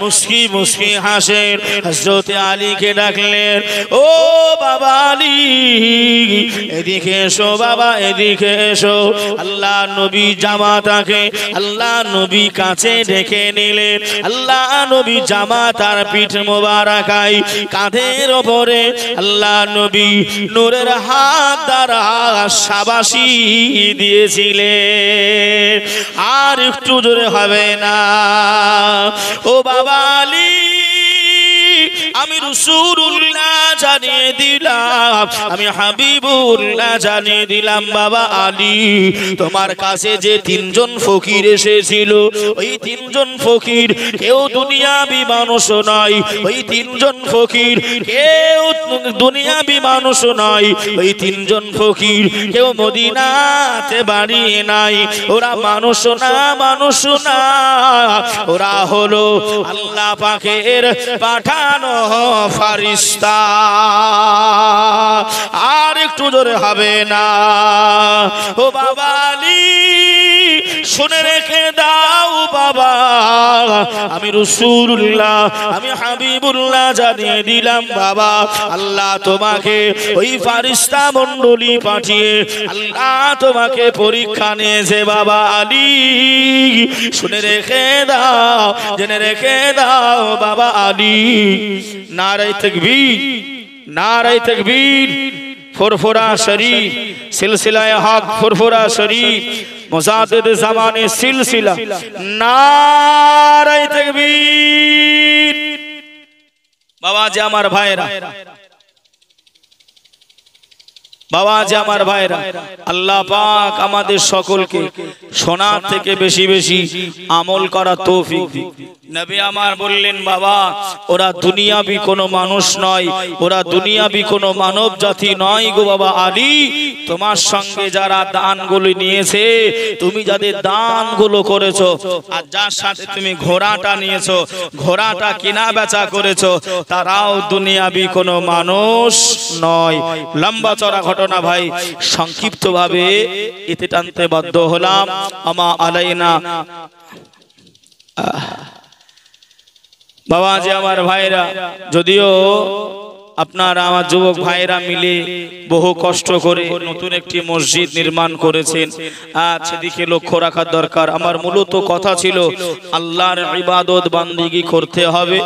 মুস্কি মুস্কি হাসেন। হযরতে আলীকে ডাকলেন, ও বাবা আলী, এদিকে এসো বাবা, এদিকে এসো। আল্লাহ নবী জামাতাকে আল্লাহ নবী কাছে ডেকে নিলেন। আল্লাহ নবী জামাতার পিঠ মোবারকায় কাঁধের ওপরে আল্লাহ নবী নূরের হাত দ্বারা শাবাশি দিয়েছিলেন। আর একটু জোরে হবে না? ও বাবা আলী, আমি রাসূলুল্লাহ জানিয়ে দিলাম, আমি হাবিবুল্লাহ জানিয়ে দিলাম, বাবা আলী তোমার কাছে যে তিনজন ফকির এসেছিল, ওই তিনজন ফকির কেউ দুনিয়াবি মানুষ নয়। ওই তিনজন ফকির কেউ দুনিয়াবি মানুষ নয়। ওই তিনজন ফকির কেউ মদিনাতে বাড়ি নাই। ওরা মানুষ না, মানুষ না, ওরা হলো আল্লাহ পাকের পাঠানো ফারিস্তা। আর একটু জোরে হবে না? ও বাবা আলী শুনে রেখে দাও বাবা, আমি রাসূলুল্লাহ, আমি হাবিবুল্লাহ জানিয়ে দিলাম বাবা, আল্লাহ তোমাকে ওই ফারিস্তা মণ্ডলী পাঠিয়ে আল্লাহ তোমাকে পরীক্ষা নিয়েছে বাবা আলী। শুনে রেখে দাও, জেনে রেখে দাও বাবা আলী। নারে তাকবীর, নারে তাকবীর। ফুরফুরা শরীফ, সিলসিলায়ে হক ফুরফুরা শরীফ, মুজাদ্দিদ জামানে সিলসিলা। নারে তাকবীর। বাবা যে আমার ভাইরা, বাবা যে আমার ভাইরা, আল্লাহ পাক আমাদের সকলকে শোনার থেকে বেশি বেশি আমল করা তৌফিক দিক। নবী আমার বললেন, বাবা ওরা দুনিয়াবি কোনো মানুষ নয়, ওরা দুনিয়াবি কোনো মানব জাতি নয় গো বাবা আলী। তোমার সঙ্গে যারা দানগুলো নিয়েছে, তুমি যাদের দানগুলো করেছো, আর যার সাথে তুমি ঘোড়াটা নিয়েছো, ঘোড়াটা কেনা বেচা করেছো, তারাও দুনিয়াবি কোনো মানুষ নয়। লম্বা চড়া ঘটনা ভাই, সংক্ষিপ্ত ভাবে এতে টানতে বাধ্য হলাম। আমা আলাইনা। বাবা যে আমার ভাইরা, যদিও আপনারা আমার যুবক ভাইরা মিলে বহু কষ্ট করে নতুন একটি মসজিদ নির্মাণ করেছেন, সেদিকে লক্ষ্য রাখার দরকার। আমার মূলত কথা ছিল আল্লাহর ইবাদত বান্দিগি করতে হবে।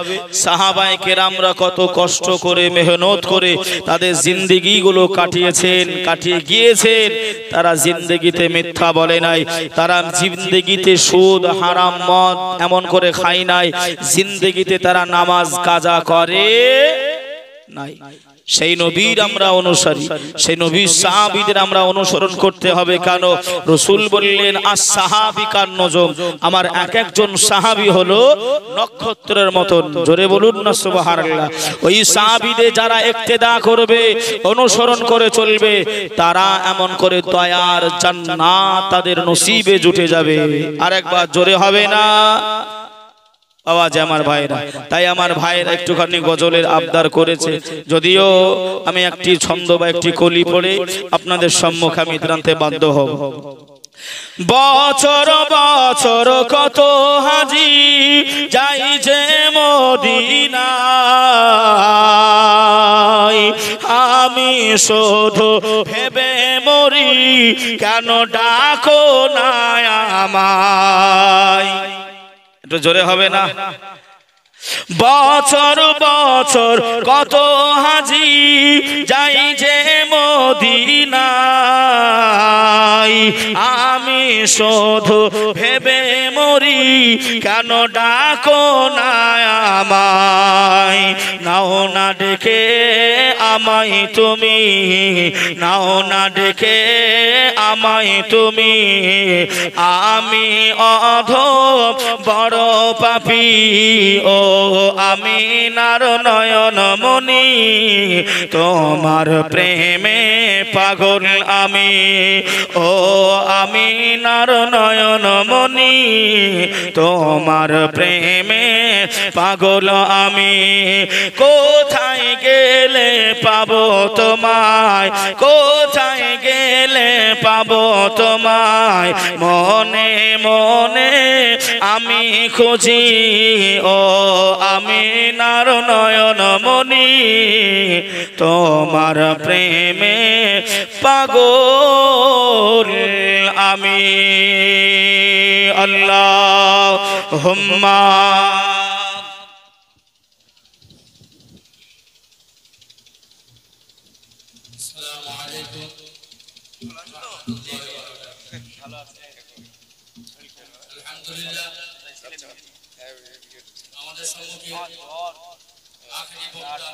সাহাবায়ে কেরামরা কত কষ্ট করে মেহনত করে তাদের জিন্দেগি গুলো কাটিয়েছেন, কাটিয়ে গিয়েছেন। তারা জিন্দেগিতে মিথ্যা বলে নাই, তারা জিন্দেগিতে সুদ হারাম মদ এমন করে খায় নাই, জিন্দেগিতে তারা নামাজ কাজা করে নাই। সেই নবীর আমরা অনুসারী, সেই নবীর সাহাবীদের আমরা অনুসরণ করতে হবে। কেন? রাসূল বললেন আস-সাহাবী কান নজম, আমার এক একজন সাহাবী হলো নক্ষত্রের মতন। জোরে বলুন না সুবহানাল্লাহ। ওই সাহাবীদের যারা ইক্তেদা করবে, অনুসরণ করে চলবে, তারা এমন করে দয়ার জান্নাত তাদের নসিবে জুটে যাবে। আরেকবার জোরে হবে না? আওয়াজে আমার ভাইরা। তাই আমার ভাইরা একটুখানি গজলের আবদার করেছে, যদিও আমি একটি ছন্দ বা একটি কলি পড়ে আপনাদের সম্মুখে আমি জানতে বাধ্য হব। বছর বছর কত হাজি যাই যে মদিনায়, আমি শুধু ভেবে মরি কেন ডাকো না আমায়। একটু জোরে হবে না? বছর বছর কত হাজি যাই যে মদিনায়, আমি শুধু ভেবে মরি কেন ডাকো না আমায়। নাও না ডেকে আমায় তুমি, নাও না ডেকে আমায় তুমি, আমি অধম বড় পাপী ও আমিনার নয়ন মনি, তোমার প্রেমে পাগল আমি ও আমিনার নয়ন মনি, তোমার প্রেমে পাগল আমি। কোথায় গেলে পাবো তোমায়, কোথায় গেলে পাবো তোমায়, মনে মনে আমি খুঁজি ও আমিনার নয়ন মনি, তোমার প্রেমে পাগল আমি। আল্লাহুম্মা আসসালামু আলাইকুম আলহামদুলিল্লাহ। আমাদের সম্মুখে আখেরি বক্তা